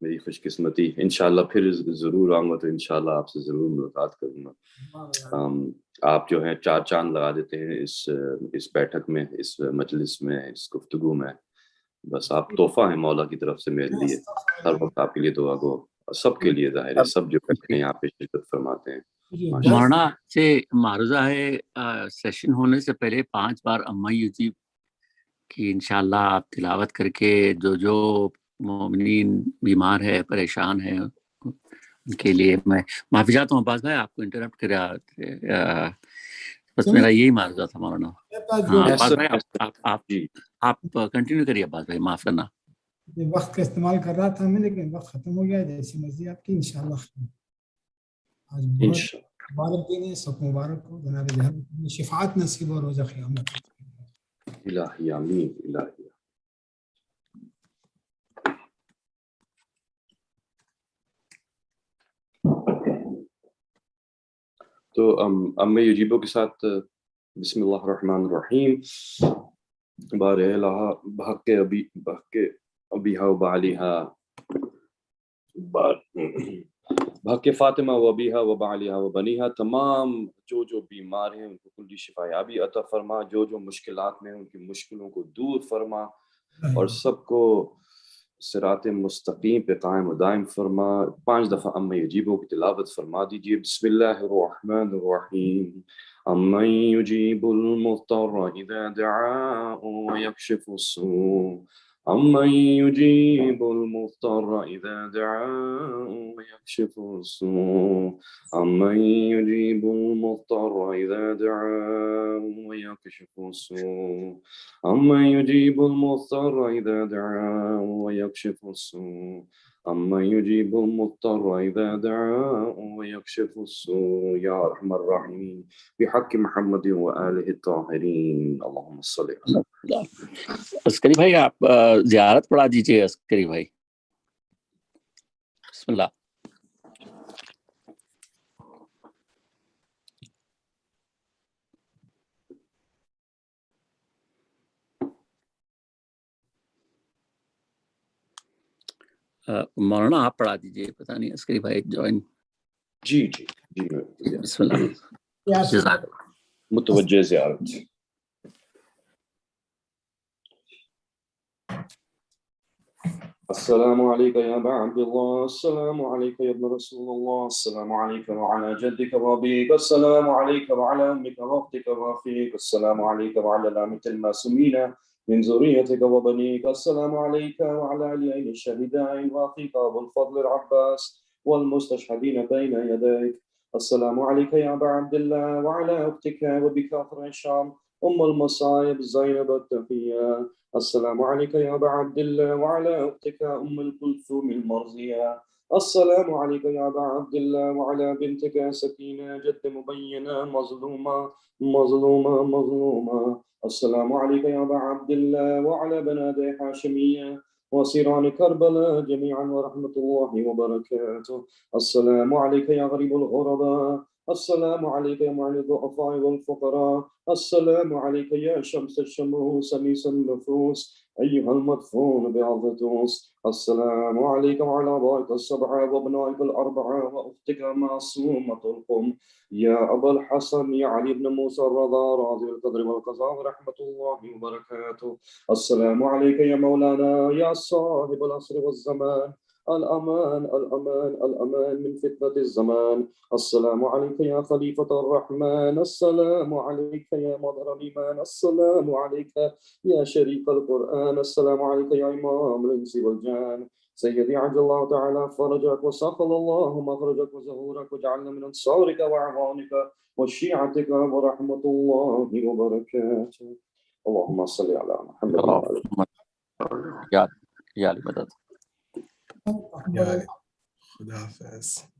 میری خوش قسمتی. انشاءاللہ پھر ضرور آؤں گا, تو انشاءاللہ آپ سے ضرور ملاقات کروں گا. آپ جو ہیں 4 چاند لگا دیتے ہیں اس بیٹھک میں, اس مجلس میں, اس گفتگو میں. بس آپ تحفہ ہیں مولا کی طرف سے میرے لیے. ہر وقت آپ کے لیے دعا گو, سب کے لیے ظاہر ہے, سب جو بیٹھے ہیں یہاں پہ شرکت فرماتے ہیں. مولانا سے معروضہ ہے سیشن ہونے سے پہلے 5 بار اما یجیب کی انشاءاللہ آپ تلاوت کر کے جو مومنین بیمار ہے, پریشان ہیں, ان کے لیے میں معافی چاہتا ہوں. عباس بھائی آپ کو انٹرپٹ کرا, بس میرا یہی معروضہ تھا مولانا. ہاں عباس بھائی آپ کنٹینیو کریے. عباس بھائی معاف کرنا, وقت کا استعمال کر رہا تھا میں, لیکن وقت ختم ہو گیا. جیسی مرضی آپ کی, انشاءاللہ. آج بہت مبارک دن ہے, سب مبارک ہو. جناب جہاں شفاعت نصیب ہو روزہ قیامت. الہی آمین, الہی. تو امی یجیبو کے ساتھ بسم اللہ الرحمن الرحیم. بارہ بحق ابیہا و بعلیہا, بحق فاطمہ و ابیہا و بعلیہا و بنیہا. تمام جو بیمار ہیں ان کو کلی شفا یابی عطا فرما, جو مشکلات میں ان کی مشکلوں کو دور فرما, اور سب کو صراط مستقیم پہ قائم و دائم فرما. 5 دفعہ اما یجیبو کی تلاوت فرما دیجیے. بسم اللہ الرحمن الرحیم. امن یجیب المضطر اذا دعاء ویکشف السوء. امن یجیب المضطر اذا دعاء ویکشف السوء. امن یجیب المضطر اذا دعاء ویکشف السوء. امن یجیب المضطر اذا دعاء ويكشف السوء. أمن يجيب المضطر إذا دعاء ويكشف السوء. يا أرحم الراحمين بحق محمد وآله الطاهرين. اللهم صل على. عسکری بھائی آپ زیارت پڑھا دیجیے. عسکری بھائی بسم اللہ. مولانا آپ پڑھا دیجیے, پتہ نہیں عسکری بھائی جوائن. جی بسم اللہ. متوجہ زیارت. السلام عليك يا أبا عبد الله. السلام عليك يا ابن رسول الله. السلام عليك وعلى جدك وأبيك. السلام عليك وعلى أمك وأختك وأخيك. السلام عليك وعلى الأمة المعصومين من ذريتك وبنيك. السلام عليك وعلى عليين الشهيدين وأخيك أبو الفضل العباس والمستشهدين بين يديك. السلام عليك يا أبا عبد الله وعلى أختك وبكافر الشام أم المصائب زينب التقية. السلام عليك يا أبا عبد الله وعلى أختك أم الكلثوم المرضية. السلام عليك يا أبا عبد الله وعلى بنتك سكينة جد مبينة مظلومة. السلام عليك يا أبا عبد الله وعلى بنات حاشمية وسيران كربلاء جميعا ورحمة الله وبركاته. السلام عليك يا غريب الغرباء. السلام عليك يا معين الضعفاء والفقراء. السلام عليك يا شمس الشموس ميس النفوس أيها المدفون بعظتوس. السلام عليك وعلى أبائك السبعة وابنائك الأربعة وأختك معصومة القم يا أبا الحسن يا علي بن موسى الرضا راضي القدر والقضاء ورحمة الله وبركاته. السلام عليك يا مولانا يا صاحب العصر والزمان. الأمان الأمان الأمان من فتنة الزمان. السلام عليك يا خليفة الرحمن، السلام عليك يا مظهر الإيمان، السلام عليك يا شريك القرآن، السلام عليك يا إمام الإنس والجان. سيدي عجل الله تعالى فرجك وسخل الله مخرجك وزهورك، وجعلنا من أنصارك وأعوانك وشيعتك ورحمة الله وبركاته. اللهم صل على محمد وعلى يا مدد. يعني خدا حافظ.